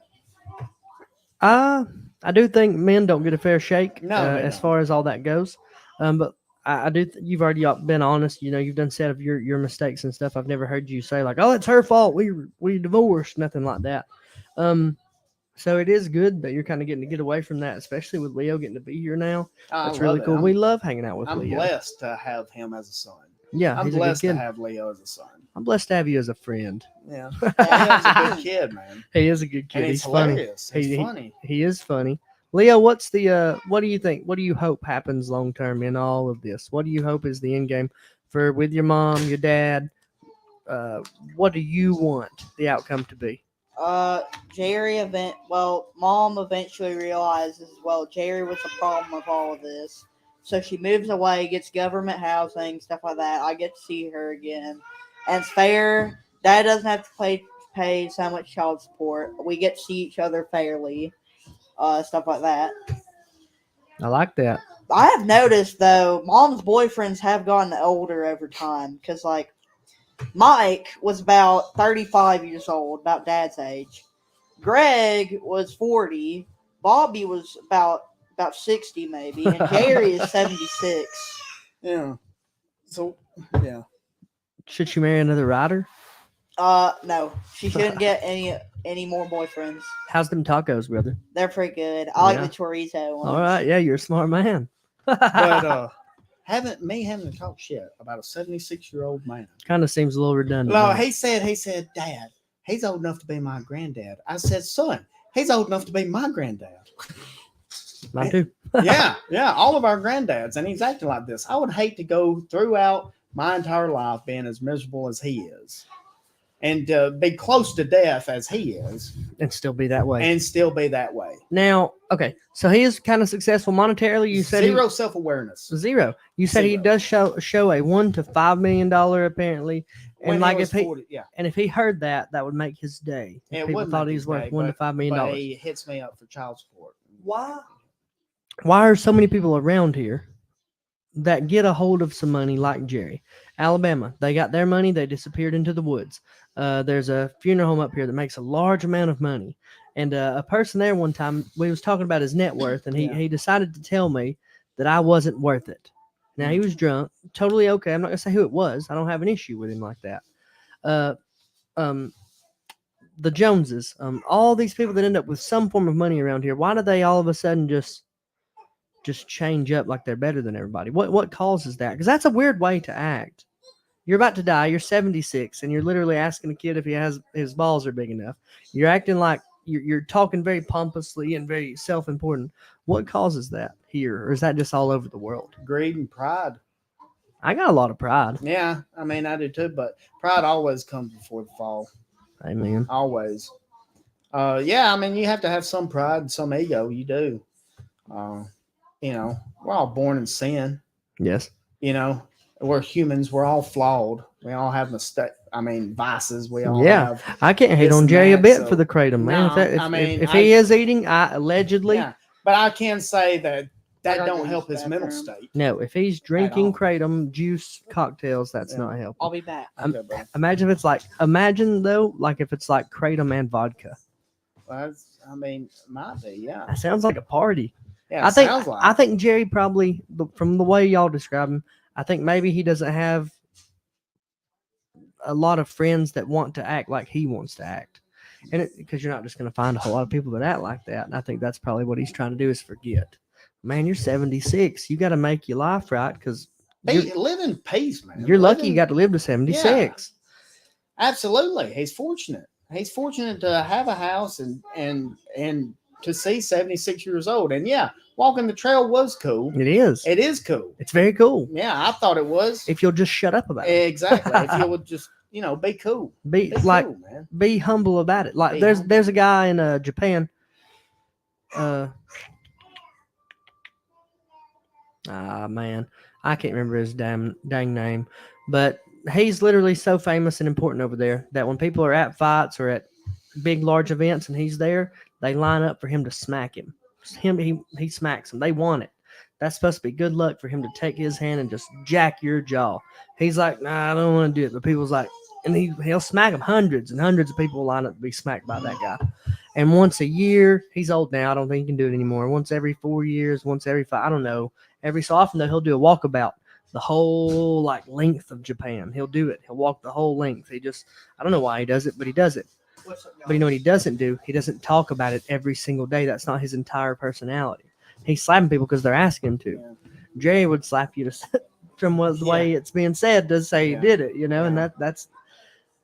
I do think men don't get a fair shake No, they as don't. far as all that goes. But I do. You've already been honest. You know, you've done said of your mistakes and stuff. I've never heard you say like, "Oh, it's her fault. We divorced." Nothing like that. So it is good that you're kind of getting to get away from that, especially with Leo getting to be here now. I That's love really it. cool. We love hanging out with I'm Leo. blessed to have him as a son. Yeah, I'm he's a good blessed to kid. have Leo as a son. I'm blessed to have you as a friend. Yeah, Leo's a good kid, man. He is a good kid. And He's it's funny. hilarious. It's He- funny. He is funny. Leo, what's the what do you think? What do you hope happens long term in all of this? What do you hope is the end game for with your mom, your dad? What do you want the outcome to be? Mom eventually realizes, Jerry was the problem with all of this. So she moves away, gets government housing, stuff like that. I get to see her again. And it's fair. Dad doesn't have to pay so much child support. We get to see each other fairly. Stuff like that. I like that. I have noticed though, mom's boyfriends have gotten older over time. Because like Mike was about 35 years old, about dad's age. Greg was 40. Bobby was about 60 maybe, and Jerry is 76. Yeah. So yeah. Should she marry another rider? No, she shouldn't get any more boyfriends. How's them tacos, brother? They're pretty good. I like Yeah. the chorizo ones. All right, yeah, you're a smart man. But having to talk shit about a 76-year-old man. Kind of seems a little redundant. No, doesn't it? he said, Dad, he's old enough to be my granddad. I said, son, he's old enough to be my granddad. Mine too. yeah, all of our granddads, and he's acting like this. I would hate to go throughout my entire life being as miserable as he is, and be close to death as he is, And still be that way. and still be that way. Now, okay, so he is kind of successful monetarily. You said Zero self-awareness. Zero. You said he Zero. does show a $1 to $5 million apparently, When and like he was if he 40, yeah, and if he heard that, that would make his day. If it people would thought make he his was worth day, $1 to $5 million. but he hits me up for child support. Why are so many people around here that get a hold of some money like Jerry? Alabama, they got their money, they disappeared into the woods. There's a funeral home up here that makes a large amount of money. And a person there one time, we was talking about his net worth, and he decided to tell me that I wasn't worth it. Now, he was drunk, totally okay. I'm not going to say who it was. I don't have an issue with him like that. The Joneses, all these people that end up with some form of money around here, why do they all of a sudden just change up like they're better than everybody? What causes that? Because that's a weird way to act. You're about to die. You're 76, and you're literally asking a kid if he has his balls are big enough. You're acting like you're talking very pompously and very self-important. What causes that here, or is that just all over the world? Greed and pride. I got a lot of pride. Yeah, I mean, I do too, but pride always comes before the fall. Amen. Always. Yeah, I mean, you have to have some pride and some ego. You do. We're all born in sin. Yes. We're humans. We're all flawed. We all have vices. We all Yeah. have. I can't hate this on and Jerry a that, bit so- for the kratom, man. No, If he is eating, allegedly, Yeah, but I can say that I gotta don't go help use his the mental bathroom. state. no. If he's drinking all. kratom juice cocktails, that's Yeah. not helping. I'll be back. Okay, bro. Imagine if it's like kratom and vodka. Might be, yeah. That sounds like a party. Yeah, I think sounds like. I think Jerry probably, from the way y'all describe him, I think maybe he doesn't have a lot of friends that want to act like he wants to act, and because you're not just going to find a whole lot of people that act like that. And I think that's probably what he's trying to do is forget. Man, you're 76. You got to make your life right because Live in peace, man. you're Live lucky you in- got to live to 76. Absolutely, he's fortunate. He's fortunate to have a house and to see 76 years old. And yeah, walking the trail was cool. It is. It is cool. It's very cool Yeah, I thought it was. if you'll just shut up about it. Exactly. If you would just, be cool. Be Be like, cool, man. be humble about it. Like Be there's humble. a guy in Japan. Man, I can't remember his dang name, but he's literally so famous and important over there that when people are at fights or at big large events and he's there, they line up for him to smack him. He smacks them. They want it. That's supposed to be good luck for him to take his hand and just jack your jaw. He's like, nah, I don't want to do it. But people's like, and he'll smack them. Hundreds and hundreds of people will line up to be smacked by that guy. And once a year, he's old now. I don't think he can do it anymore. Once every 4 years, once every 5, I don't know. Every so often, though, he'll do a walkabout the whole length of Japan. He'll do it. He'll walk the whole length. I don't know why he does it, but he does it. But you know what he doesn't do? He doesn't talk about it every single day. That's not his entire personality. He's slapping people because they're asking him to. Yeah. Jerry would slap you from the way it's being said to say he did it, and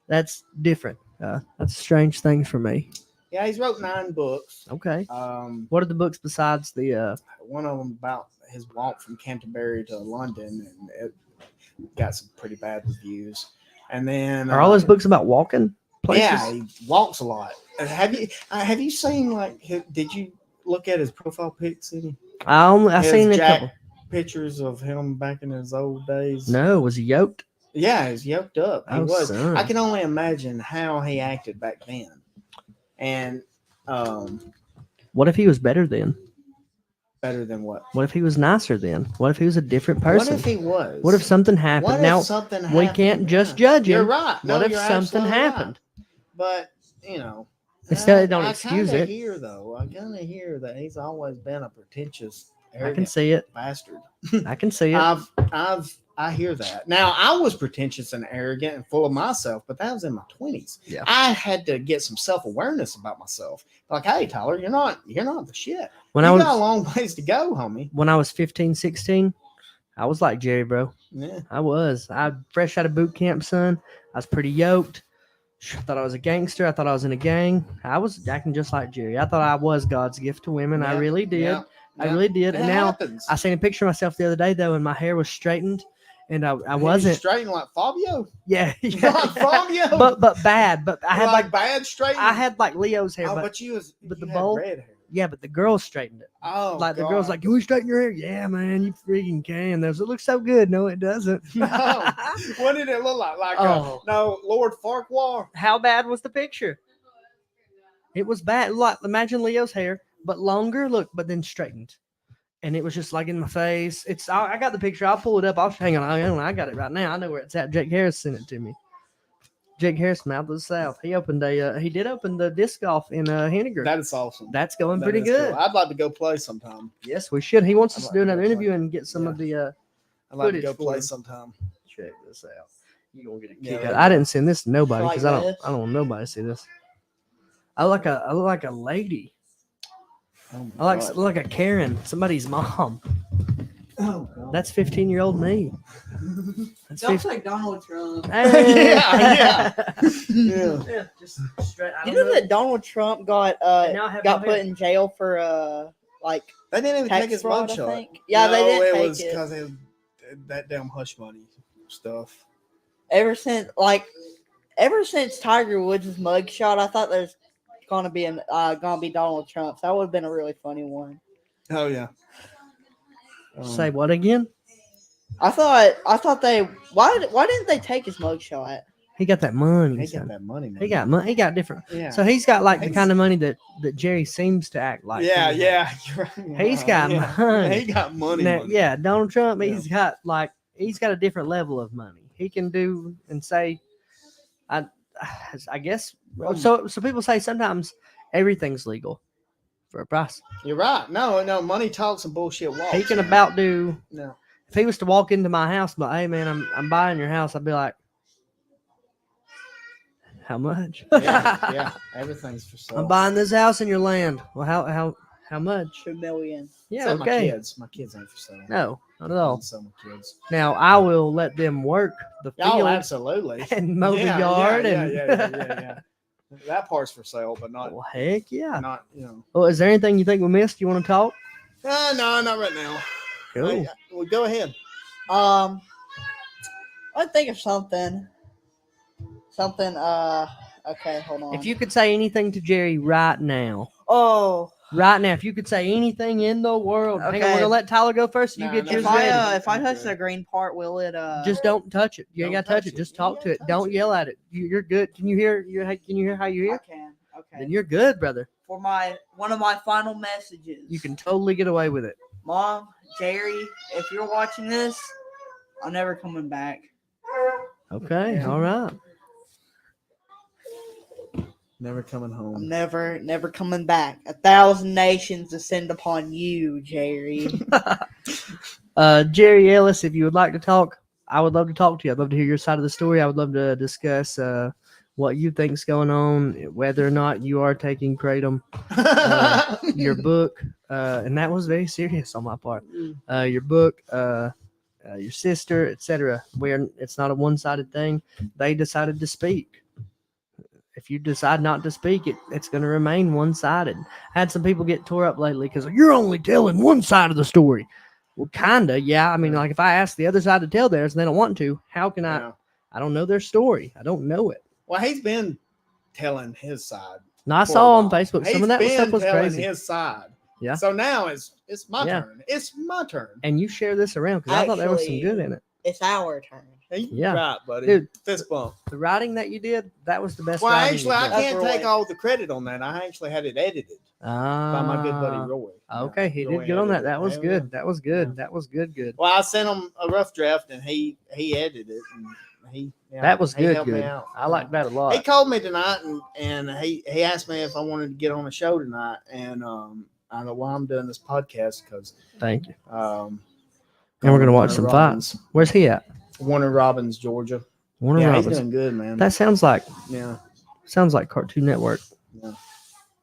that's different. That's a strange thing for me. Yeah, he's wrote 9 books. Okay. Um, What are the books besides the one of them about his walk from Canterbury to London, and it got some pretty bad reviews. And then are all his books about walking places? yeah, he walks a lot. Have you seen did you look at his profile pics? I His seen a Jack couple. pictures of him back in his old days. No, was he yoked? Yeah, he's yoked up. He Oh, was. son. I can only imagine how he acted back then. And What if he was better then? Better than what? What if he was nicer then? What if he was a different What person? if he was? What if something happened? What if Now something we happened? can't just Yeah. judge him. You're right. No, What if you're something absolutely happened? right. But you know, It still don't I excuse kinda it. hear though. I kind of hear that he's always been a pretentious, I can arrogant see it. bastard. I can see it. I hear that. Now I was pretentious and arrogant and full of myself, but that was in my 20s. Yeah. I had to get some self-awareness about myself. Like, hey, Tyler, you're not the shit. When You I got a was long ways to go, homie. when I was 15, 16, I was like Jerry, bro. Yeah. I was. I fresh out of boot camp, son. I was pretty yoked. I thought I was a gangster. I thought I was in a gang. I was acting just like Jerry. I thought I was God's gift to women. I Yeah, really did. yeah, I yeah. really did. It And now happens. I seen a picture of myself the other day though, and my hair was straightened, and I He was wasn't. straightened like Fabio. Yeah, Like Fabio. but bad. But I had like bad straighten. I had like Leo's hair, Oh, but but you but you the had bowl- red hair. yeah, but the girls straightened it. Oh, Like the God. girls like, can we straighten your hair? Yeah, man, you freaking can. It looks so good. No, it doesn't. No. What did it look like? Like Oh. no, Lord Farquhar. How bad was the picture? It was bad. Like imagine Leo's hair, but longer. Look, but then straightened, and it was just like in my face. I got the picture. I'll pull it up. Hang on. I got it right now. I know where it's at. Jake Harris sent it to me. Jake Harris from out of the South. He did open the disc golf in Henniger. That is awesome. That's going That pretty is good. cool. I'd like to go play sometime. Yes, we should. He wants us I'd to do like to another go interview play. and get some Yeah. of the I'd like to footage go for play him. sometime. Check this out. You gonna get a Yeah, kick right. out. I didn't send this to nobody Like because this? I don't want nobody to see this. I look like a lady. Oh I look like a Karen, somebody's mom. Oh, God. That's 15-year-old me. That's Don't 15. say Donald Trump. Yeah. Yeah. Yeah, just straight. I You don't know that Donald Trump got And now I have got no put hair. in jail for like They didn't even tax take his fraud, I mugshot. think. Yeah, they didn't it take was it. because of that damn hush money stuff. ever since Tiger Woods' mugshot, I thought there's gonna be Donald Trump. So that would have been a really funny one. Oh yeah. Say what again? I thought they why didn't they take his mugshot? He got that money. He son. got that money. Man. He got money. He got different. Yeah. So he's got like the He's- kind of money that Jerry seems to act like. yeah, he has. yeah. You're right. He's got yeah. money. He got money. Now, money. yeah, Donald Trump, Yeah. he's got a different level of money. He can do and say, I guess. So people say sometimes everything's legal for a price. You're right. No, money talks and bullshit walks. He can about do. No. If he was to walk into my house, but hey man, I'm buying your house, I'd be like, how much? Yeah. Everything's for sale. I'm buying this house and your land. Well, how much? $2 million. Yeah, Except okay. My kids ain't for sale. No, not at all. So my kids. Now I will let them work the Oh, field absolutely. and mow Yeah, the yard yeah, and. yeah. That part's for sale, but not Well, heck yeah. not you know. Well, is there anything you think we missed? You want to talk? No, not right now. Cool. Well, go ahead. I think of something. Okay, hold on. If you could say anything to Jerry right now, if you could say anything in the world, hang on, we're Okay. gonna let Tyler go first. You No, get no, yours if ready. if I touch the green part, will it Just don't touch it. You ain't Don't gotta touch touch it. it. Just You talk ain't to it. gotta Don't touch it. yell at it. You're good. Can you hear? Can you hear how you I hear? can. Okay. Then you're good, brother. For one of my final messages. You can totally get away with it. Mom, Jerry, if you're watching this, I'm never coming back. Okay. Yeah. All right. Never coming I'm home. never coming back. 1,000 nations descend upon you, Jerry. Jerry Ellis, if you would like to talk, I would love to talk to you. I'd love to hear your side of the story. I would love to discuss what you think's going on, whether or not you are taking kratom, your book, and that was very serious on my part. Your book, your sister, etc. Where it's not a one-sided thing. They decided to speak. If you decide not to speak, it's going to remain one-sided. I had some people get tore up lately because you're only telling one side of the story. Well, kinda, yeah. I mean, like if I ask the other side to tell theirs and they don't want to, how can I? Yeah. I don't know their story. I don't know it. Well, he's been telling his side. Now I for a saw on while. Facebook some He's of that been stuff was telling crazy. his side. Yeah. So now it's my Yeah. turn. It's my turn. And you share this around because I thought there was some Actually- good in it. It's our turn. Yeah. Right, buddy. Dude. Fist bump. The writing that you did, that was the best Well, writing actually, you I did. can't That's take Roy. all the credit on that. I actually had it edited by my good buddy Roy. Okay, he Roy did good on that. edited it. That was Hell good. yeah. That was good. Yeah. That was good. Well, I sent him a rough draft, and he edited it, and That was he good. helped me Good. out. I like that a He lot. called me tonight, and he asked me if I wanted to get on the show tonight, and I know why I'm doing this podcast because Thank you. and And we're gonna watch some fights. Where's he at? Warner Robins, Georgia. Warner Yeah, Robins. he's doing good, man. That sounds like Yeah, Cartoon Network. Yeah.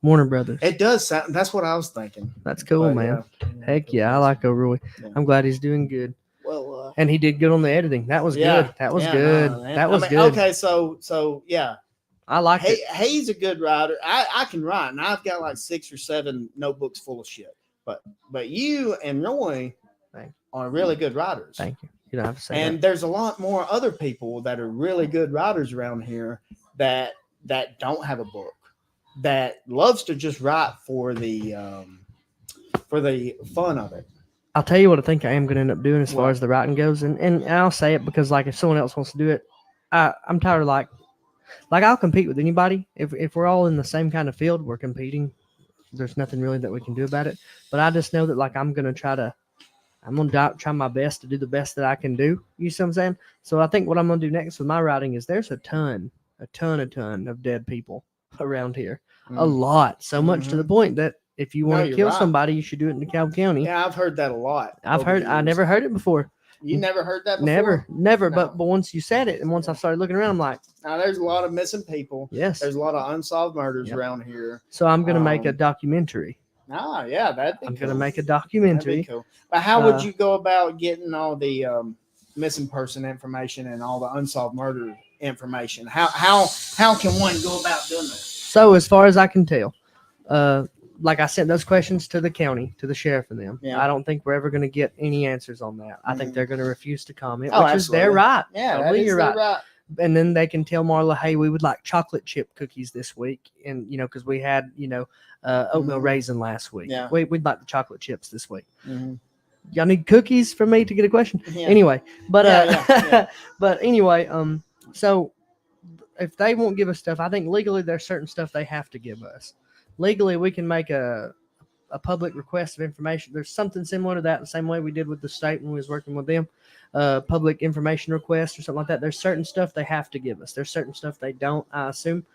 Warner Brothers. it does sound. That's what I was thinking. That's cool, But, man. yeah. Heck yeah, I like O'Roy. Yeah. I'm glad he's doing good. Well, And he did good on the editing. That was Yeah, good. That was yeah, good. no, man. That was I mean, good. Okay, so yeah, I like it. he's a good writer. I can write, and I've got like 6 or 7 notebooks full of shit. But you and Roy Thank you. are really good writers. Thank you. You don't have to say And there's a lot more other people that are really good writers around here that don't have a book, that loves to just write for the fun of it. I'll tell you what I think I am going to end up doing as far What? as the writing goes, and I'll say it because like if someone else wants to do it, I'm tired of like I'll compete with anybody if we're all in the same kind of field, we're competing. There's nothing really that we can do about it. But I just know that like I'm gonna try my best to do the best that I can do. You see what I'm saying? So I think what I'm gonna do next with my writing is there's a ton of dead people around here, a lot, so much to the point that if you want to you're kill right. somebody, you should do it in DeKalb County. Yeah, I've heard that a lot. I over the years. never heard it before. You never heard that before? Never. No. But once you said it, and once I started looking around, I'm like, Now there's a lot of missing people. yes. There's a lot of unsolved murders Yep. around here. So I'm gonna make a documentary. Yeah, that'd be I'm cool. gonna make a That'd documentary. be cool. But how would Uh, you go about getting all the missing person information and all the unsolved murder information? How can one go about doing that? So as far as I can tell, like I sent those questions to the county, to the sheriff and them. Yeah. I don't think we're ever going to get any answers on that. I think Mhm. they're going to refuse to comment, Oh, which is their absolutely. right. Yeah, Totally, you're right. right. And then they can tell Marla, hey, we would like chocolate chip cookies this week, and because we had oatmeal Mhm. raisin last week. Yeah. We'd like the chocolate chips this week. Mhm. Y'all need cookies from me to get a question. Yeah. Anyway, but Yeah. but anyway, so if they won't give us stuff, I think legally there's certain stuff they have to give us. Legally, we can make a public request of information. There's something similar to that, the same way we did with the state when we was working with them, public information request or something like that. There's certain stuff they have to give us. There's certain stuff they don't, I assume.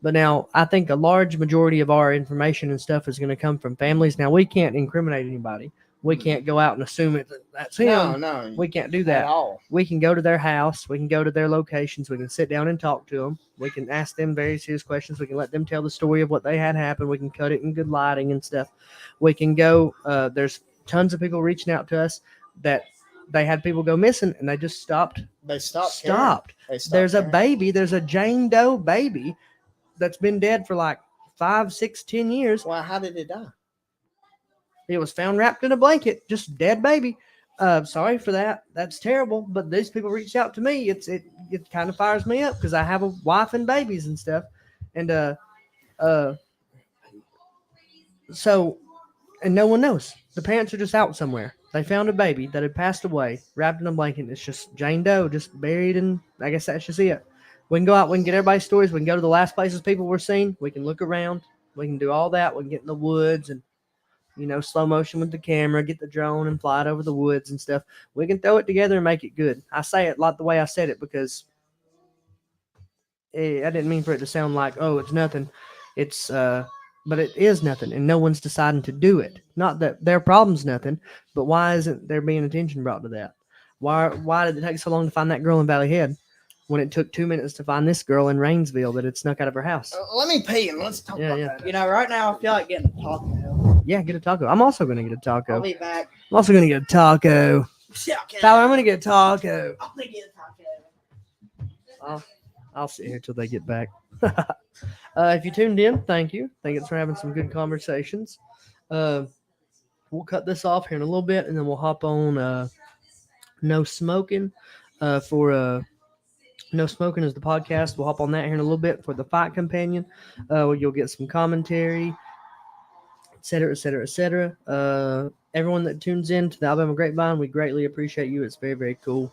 But now I think a large majority of our information and stuff is going to come from families. Now we can't incriminate anybody. We can't go out and assume that's him. No. We can't do At that. all. We can go to their house. We can go to their locations. We can sit down and talk to them. We can ask them very serious questions. We can let them tell the story of what they had happen. We can cut it in good lighting and stuff. We can go. There's tons of people reaching out to us that they had people go missing and they just stopped. They stopped. Stopped. They stopped There's a caring. baby. There's a Jane Doe baby that's been dead for like 5, 6, 10 years. Well, how did it die? It was found wrapped in a blanket, just dead baby. Sorry for that. That's terrible. But these people reached out to me. It kind of fires me up because I have a wife and babies and stuff. And so no one knows. The parents are just out somewhere. They found a baby that had passed away, wrapped in a blanket. It's just Jane Doe, just buried in. I guess that's just it. We can go out. We can get everybody's stories. We can go to the last places people were seen. We can look around. We can do all that. We can get in the woods and slow motion with the camera, get the drone and fly it over the woods and stuff. We can throw it together and make it good. I say it like the way I said it because I didn't mean for it to sound like, oh, it's nothing. It's, but it is nothing, and no one's deciding to do it. Not that their problem's nothing, but why isn't there being attention brought to that? Why did it take so long to find that girl in Valley Head when it took 2 minutes to find this girl in Rainsville that had snuck out of her house? Let me pee and let's talk Yeah, about yeah. that. right now I feel like getting a taco. Yeah, get a taco. I'm also going to get a taco. I'll be back. I'm also going to get a taco. Yeah, okay. Tyler, I'm going to get a taco. I'm gonna get a taco. I'll sit here till they get back. If you tuned in, thank you. Thank you for having some good conversations. We'll cut this off here in a little bit, and then we'll hop on No Smoking for No Smoking is the podcast. We'll hop on that here in a little bit for the Fight Companion, where you'll get some commentary, et cetera, et cetera, et cetera. Everyone that tunes in to the Alabama Grapevine, we greatly appreciate you. It's very, very cool.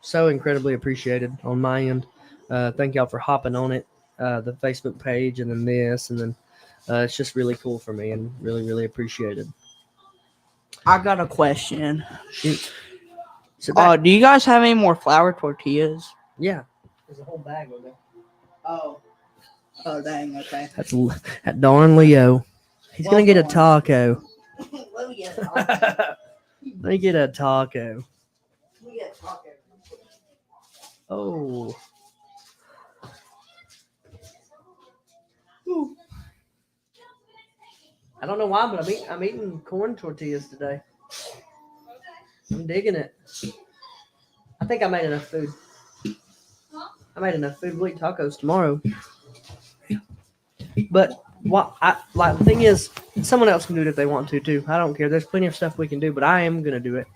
so incredibly appreciated on my end. Thank y'all for hopping on it, the Facebook page, and then this, and then it's just really cool for me and really, really appreciated. I got a question. Shoot. So that, Do you guys have any more flour tortillas? yeah, there's a whole bag of there. Oh. Oh, dang, okay. That darn Leo. He's Well gonna get a done. taco. Let me get a taco. Let me get a taco. Let me get a taco. Oh. I don't know why, but I'm eating corn tortillas today. I'm digging it. I think I made enough food. I made enough food. We'll eat tacos tomorrow. But what I like the thing is, someone else can do it if they want to too. I don't care. There's plenty of stuff we can do, but I am gonna do it.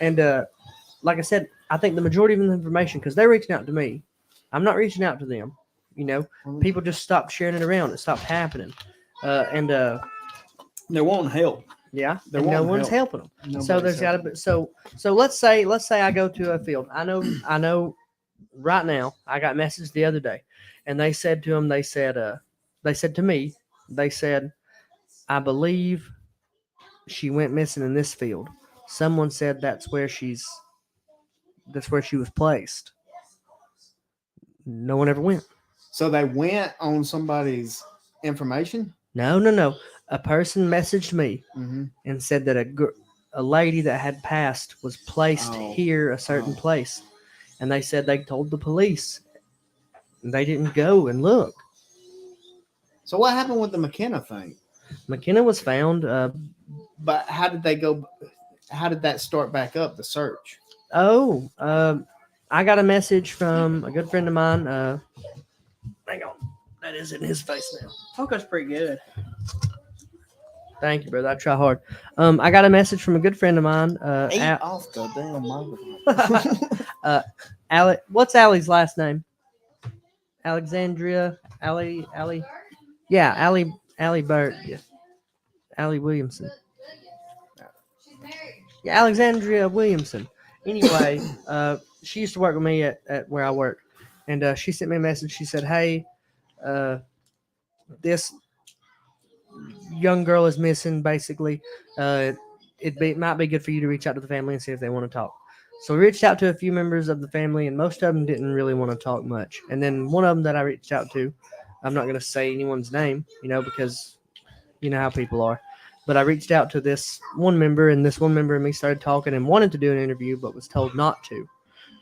And like I said, I think the majority of the information, because they're reaching out to me, I'm not reaching out to them. You know, people just stopped sharing it around. It stopped happening, and They won't help. yeah, They and no won't one's help. helping them. Nobody's So there's got to helping. be so let's say I go to a field. I know right now I got messaged the other day, and they said to him, they said to me, they said, I believe she went missing in this field. Someone said that's where she was placed. No one ever went. So they went on somebody's information. No. A person messaged me Mm-hmm. and said that a lady that had passed was placed Oh. here, a certain Oh. place, and they said they told the police, and they didn't go and look. So what happened with the McKenna thing? McKenna was found. But how did they go? How did that start back up the search? I got a message from a good friend of mine. Hang on, that is in his face now. Taco's pretty good. Thank you, brother. I try hard. I got a message from a good friend of mine. Eat off the damn microphone. What's Allie's last name? Alexandria. Allie. Yeah, Allie Burt. Yeah. Allie Williamson. Yeah, Alexandria Williamson. Anyway, she used to work with me at where I work, and she sent me a message. She said, "Hey, this young girl is missing. Basically, might be good for you to reach out to the family and see if they want to talk." So we reached out to a few members of the family, and most of them didn't really want to talk much. And then one of them that I reached out to, I'm not going to say anyone's name, because you know how people are. But I reached out to this one member, and this one member and me started talking and wanted to do an interview, but was told not to.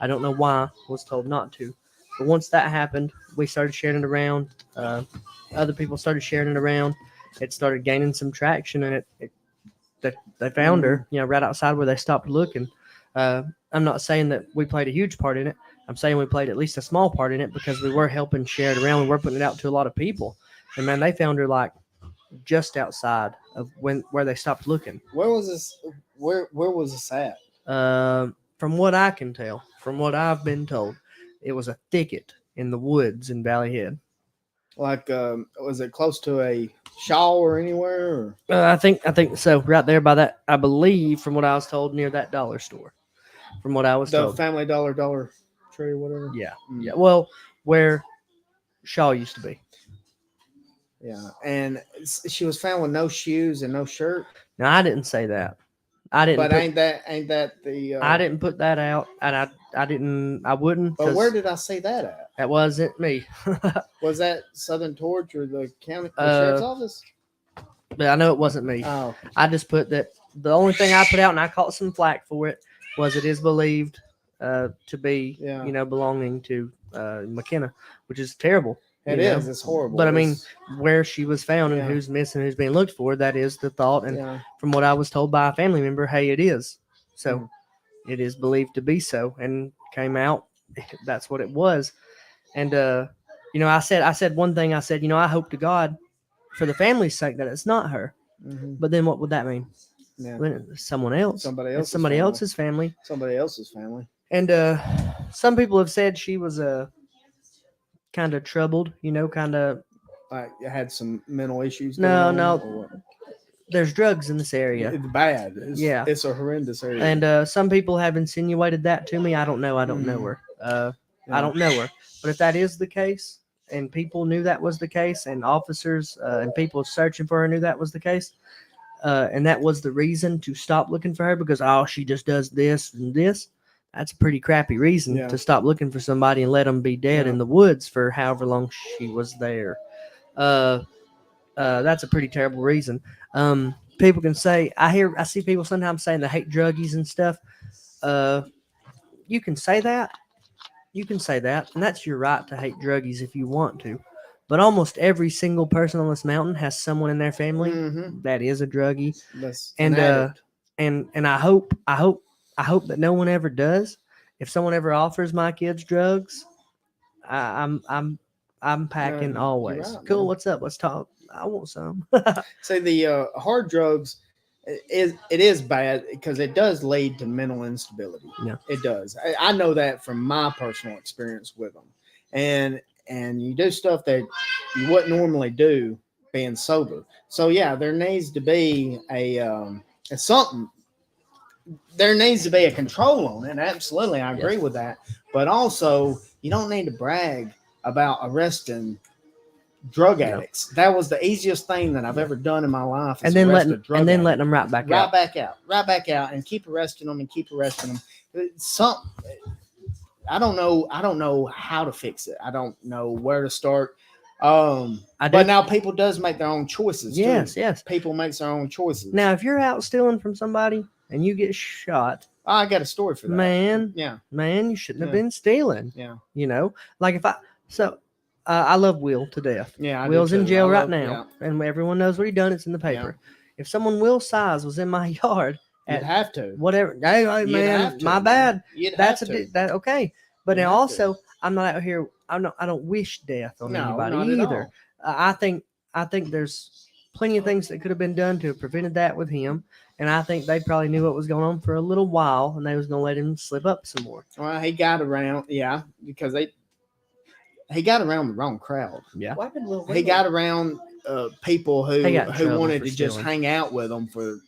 I don't know why, was told not to. But once that happened, we started sharing it around. Other people started sharing it around. It started gaining some traction, and they found her, right outside where they stopped looking. I'm not saying that we played a huge part in it. I'm saying we played at least a small part in it because we were helping share it around. We were putting it out to a lot of people. And, man, they found her, like, just outside of where they stopped looking. Where was this? Where was this at? From what I can tell, from what I've been told, it was a thicket in the woods in Valley Head. Like, was it close to a shawl or anywhere? Or? I think so. Right there by that, I believe, from what I was told, near that dollar store. From what I was The told, Family Dollar Tree or whatever. yeah, Mm. yeah. Well, where Shaw used to be. Yeah, and she was found with no shoes and no shirt. Now I didn't say that. I didn't. But ain't that the? I didn't put that out, and I didn't. I wouldn't. But where did I say that at? That wasn't me. Was that Southern Torch or the county sheriff's office? But I know it wasn't me. Oh, I just put that. The only thing I put out, and I caught some flack for it, was it is believed to be, belonging to McKenna, which is terrible. It is. It's horrible. But I mean, where she was found and who's missing, who's being looked for, that is the thought. And from what I was told by a family member, hey, it is. So it is believed to be so, and came out. That's what it was. And I said one thing. I said, I hope to God, for the family's sake, that it's not her. Mm-hmm. But then what would that mean? Yeah. When it's someone else. Somebody else's family. Somebody else's family. And some people have said she was kind of troubled, kind of. Like had some mental issues. No. there's drugs in this area. It's bad. Yeah. It's a horrendous area. And some people have insinuated that to me. I don't know. I don't know her. I don't know her. But if that is the case, and people knew that was the case, and officers and people searching for her knew that was the case, and that was the reason to stop looking for her because, oh, she just does this and this, that's a pretty crappy reason to stop looking for somebody and let them be dead in the woods for however long she was there. That's a pretty terrible reason. People can say, I see people sometimes saying they hate druggies and stuff. You can say that. You can say that, and that's your right to hate druggies if you want to. But almost every single person on this mountain has someone in their family that is a druggie. That's And an addict. and I hope that no one ever does. If someone ever offers my kids drugs, I'm packing You're always. right, Cool. man. What's up? Let's talk. I want some. Say the hard drugs is bad because it does lead to mental instability. Yeah. It does. I know that from my personal experience with them, and you do stuff that you wouldn't normally do being sober. So yeah, there needs to be a something. There needs to be a control on it. Absolutely, I agree with that. But also, you don't need to brag about arresting drug addicts. That was the easiest thing that I've ever done in my life. and then letting them right back out. Right back out, and keep arresting them and keep arresting them. I don't know how to fix it. I don't know where to start. But now people does make their own choices. Yes, too. yes. People makes their own choices. Now, if you're out stealing from somebody and you get shot, I got a story for that. man, you shouldn't have been stealing. Yeah. You know, like I love Will to death. Yeah, Will's in jail right now, and everyone knows what he done. It's in the paper. If someone Will's size was in my yard, you'd have to. Whatever. Hey, You'd man, have to, my man. bad. You'd That's have to. that okay. But You'd now have also, I'm not out here. I don't wish death on anybody not at either. all. I think there's plenty of things that could have been done to have prevented that with him. And I think they probably knew what was going on for a little while, and they was going to let him slip up some more. Well, he got around, because he got around the wrong crowd. Yeah, What happened with He got around people who They got in trouble wanted for to just stealing. hang out with him for.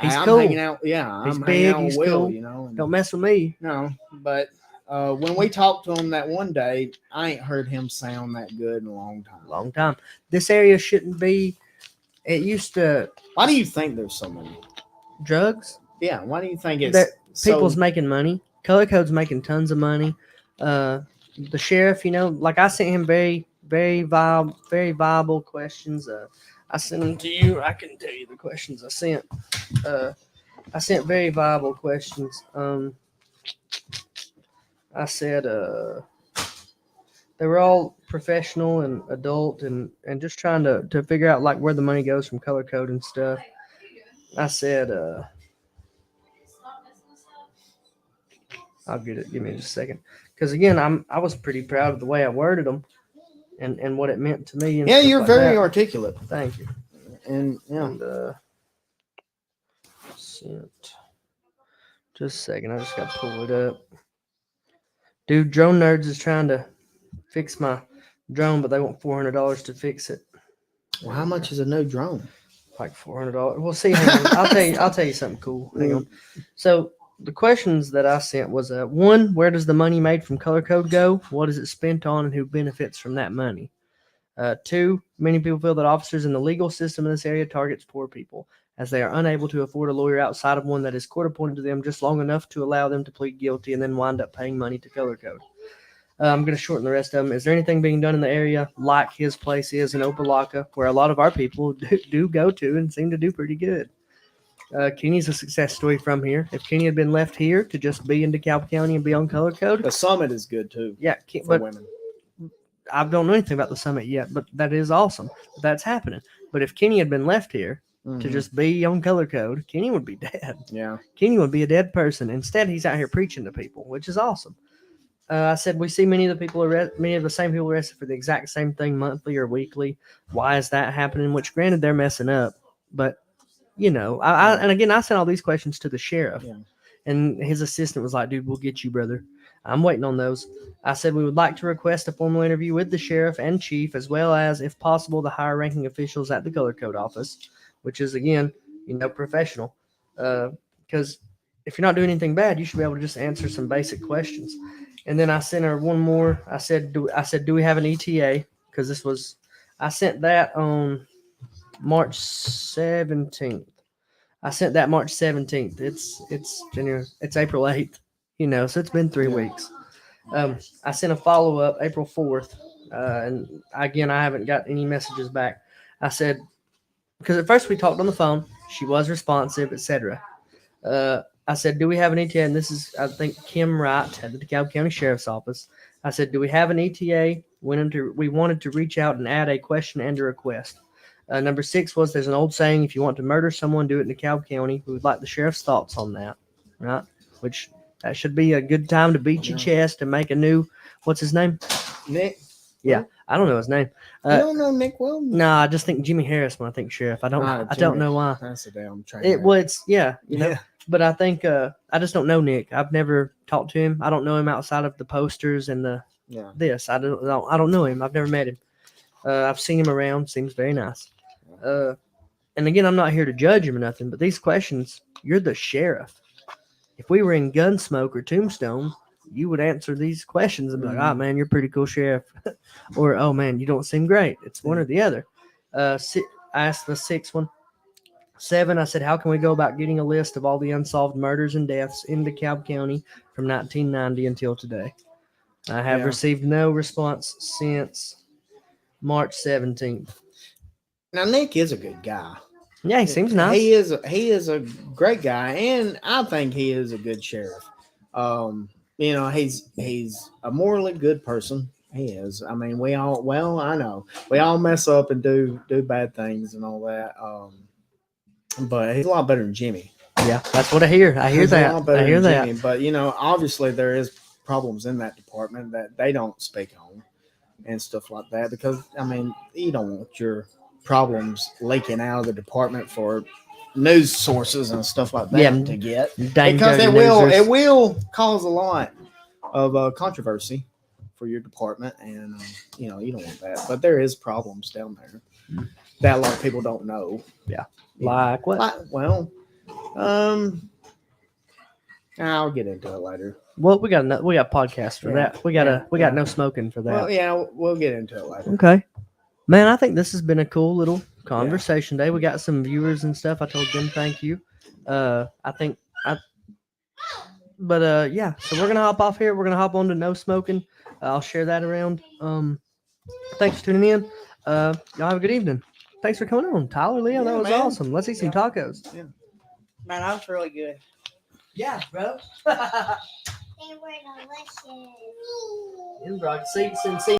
He's I'm cool. hanging out. Yeah, He's I'm big, hanging out with he's Will. cool. You know, and- don't mess with me. No, but when we talked to him that one day, I ain't heard him sound that good in a long time. Long time. This area shouldn't be. It used to Why do you think there's so many? drugs. Yeah, why do you think it's That so? people's making money. Color Code's making tons of money. The sheriff, like I sent him very, very viable questions. I sent them to you. I can tell you the questions I sent. I sent very viable questions. I said they were all professional and adult and just trying to figure out like where the money goes from Color Code and stuff. I said I'll get it. Give me just a second. Because again, I was pretty proud of the way I worded them and what it meant to me. And Yeah, stuff you're like very that. articulate, Thank you. and And sent. Just a second. I just got to pull it up. Dude, Drone Nerds is trying to fix my drone, but they want $400 to fix it. well, how much is a new drone? Like $400. We'll see. Hang on. I'll tell you something cool. Hang on. So the questions that I sent was one, where does the money made from Color Code go? What is it spent on, and who benefits from that money? Two, many people feel that officers in the legal system in this area targets poor people, as they are unable to afford a lawyer outside of one that is court appointed to them just long enough to allow them to plead guilty and then wind up paying money to Color Code. I'm going to shorten the rest of them. Is there anything being done in the area like his place is in Opelika, where a lot of our people do go to and seem to do pretty good? Kenny's a success story from here. If Kenny had been left here to just be in DeKalb County and be on Color Code, The Summit is good too yeah, for but women. I don't know anything about the summit yet, but that is awesome. That's happening. But if Kenny had been left here to Mhm. just be on Color Code, Kenny would be dead. Yeah. Kenny would be a dead person. Instead, he's out here preaching to people, which is awesome. I said we see many of the same people arrested for the exact same thing monthly or weekly. Why is that happening? Which, granted, they're messing up, but and again, I sent all these questions to the sheriff, Yeah. and his assistant was like, "Dude, we'll get you, brother." I'm waiting on those. I said we would like to request a formal interview with the sheriff and chief, as well as, if possible, the higher ranking officials at the color code office, which is, again, professional. Because if you're not doing anything bad, you should be able to just answer some basic questions. And then I sent her one more. I said, do we have an ETA? Because I sent that on March 17th. I sent that March 17th. It's April 8th, so it's been 3 weeks. I sent a follow up April 4th, and again, I haven't got any messages back. I said, because at first we talked on the phone, she was responsive, etc. I said, do we have an ETA? And this is, I think, Kim Wright at the DeKalb County Sheriff's Office. I said, do we have an ETA? We wanted to reach out and add a question and a request. Number 6 was, there's an old saying, if you want to murder someone, do it in DeKalb County. We would like the sheriff's thoughts on that, right? Which that should be a good time to beat your chest and make a new, what's his name? Nick. Yeah, I don't know his name. You don't know Nick Weldon? No, I just think Jimmy Harris when I think sheriff. I don't know why. That's a damn train. It's But I think I just don't know Nick. I've never talked to him. I don't know him outside of the posters and this. I don't know him. I've never met him. I've seen him around. Seems very nice. And again, I'm not here to judge him or nothing, but these questions, you're the sheriff. If we were in Gunsmoke or Tombstone, you would answer these questions and be like, "Oh man, you're a pretty cool sheriff," or "Oh man, you don't seem great." It's one or the other. I asked the 6th one. 7, I said, how can we go about getting a list of all the unsolved murders and deaths in DeKalb County from 1990 until today? I have received no response since March 17th. Now, Nick is a good guy. Yeah, he seems nice. He is a great guy, and I think he is a good sheriff. He's a morally good person. He is. I mean, I know we all mess up and do bad things and all that. But he's a lot better than Jimmy. Yeah, that's what I hear. I hear that. I hear that. Jimmy. But obviously there is problems in that department that they don't speak on and stuff like that, because I mean, you don't want your problems leaking out of the department for news sources and stuff like that to get, because it will cause a lot of controversy for your department, and you don't want that. But there is problems down there that a lot of people don't know. Yeah. Like what? I'll get into it later. Well, we got podcasts for that. We got no smoking for that. Well, yeah, we'll get into it later. Okay. Man, I think this has been a cool little conversation day. We got some viewers and stuff. I told them thank you. So we're gonna hop off here. We're gonna hop on to no smoking. I'll share that around. Thanks for tuning in. Y'all have a good evening. Thanks for coming on, Tyler, Leo. That was awesome. Let's eat some tacos. Yeah. Man, that was really good. Yeah, bro. They were delicious. In Broad Seats and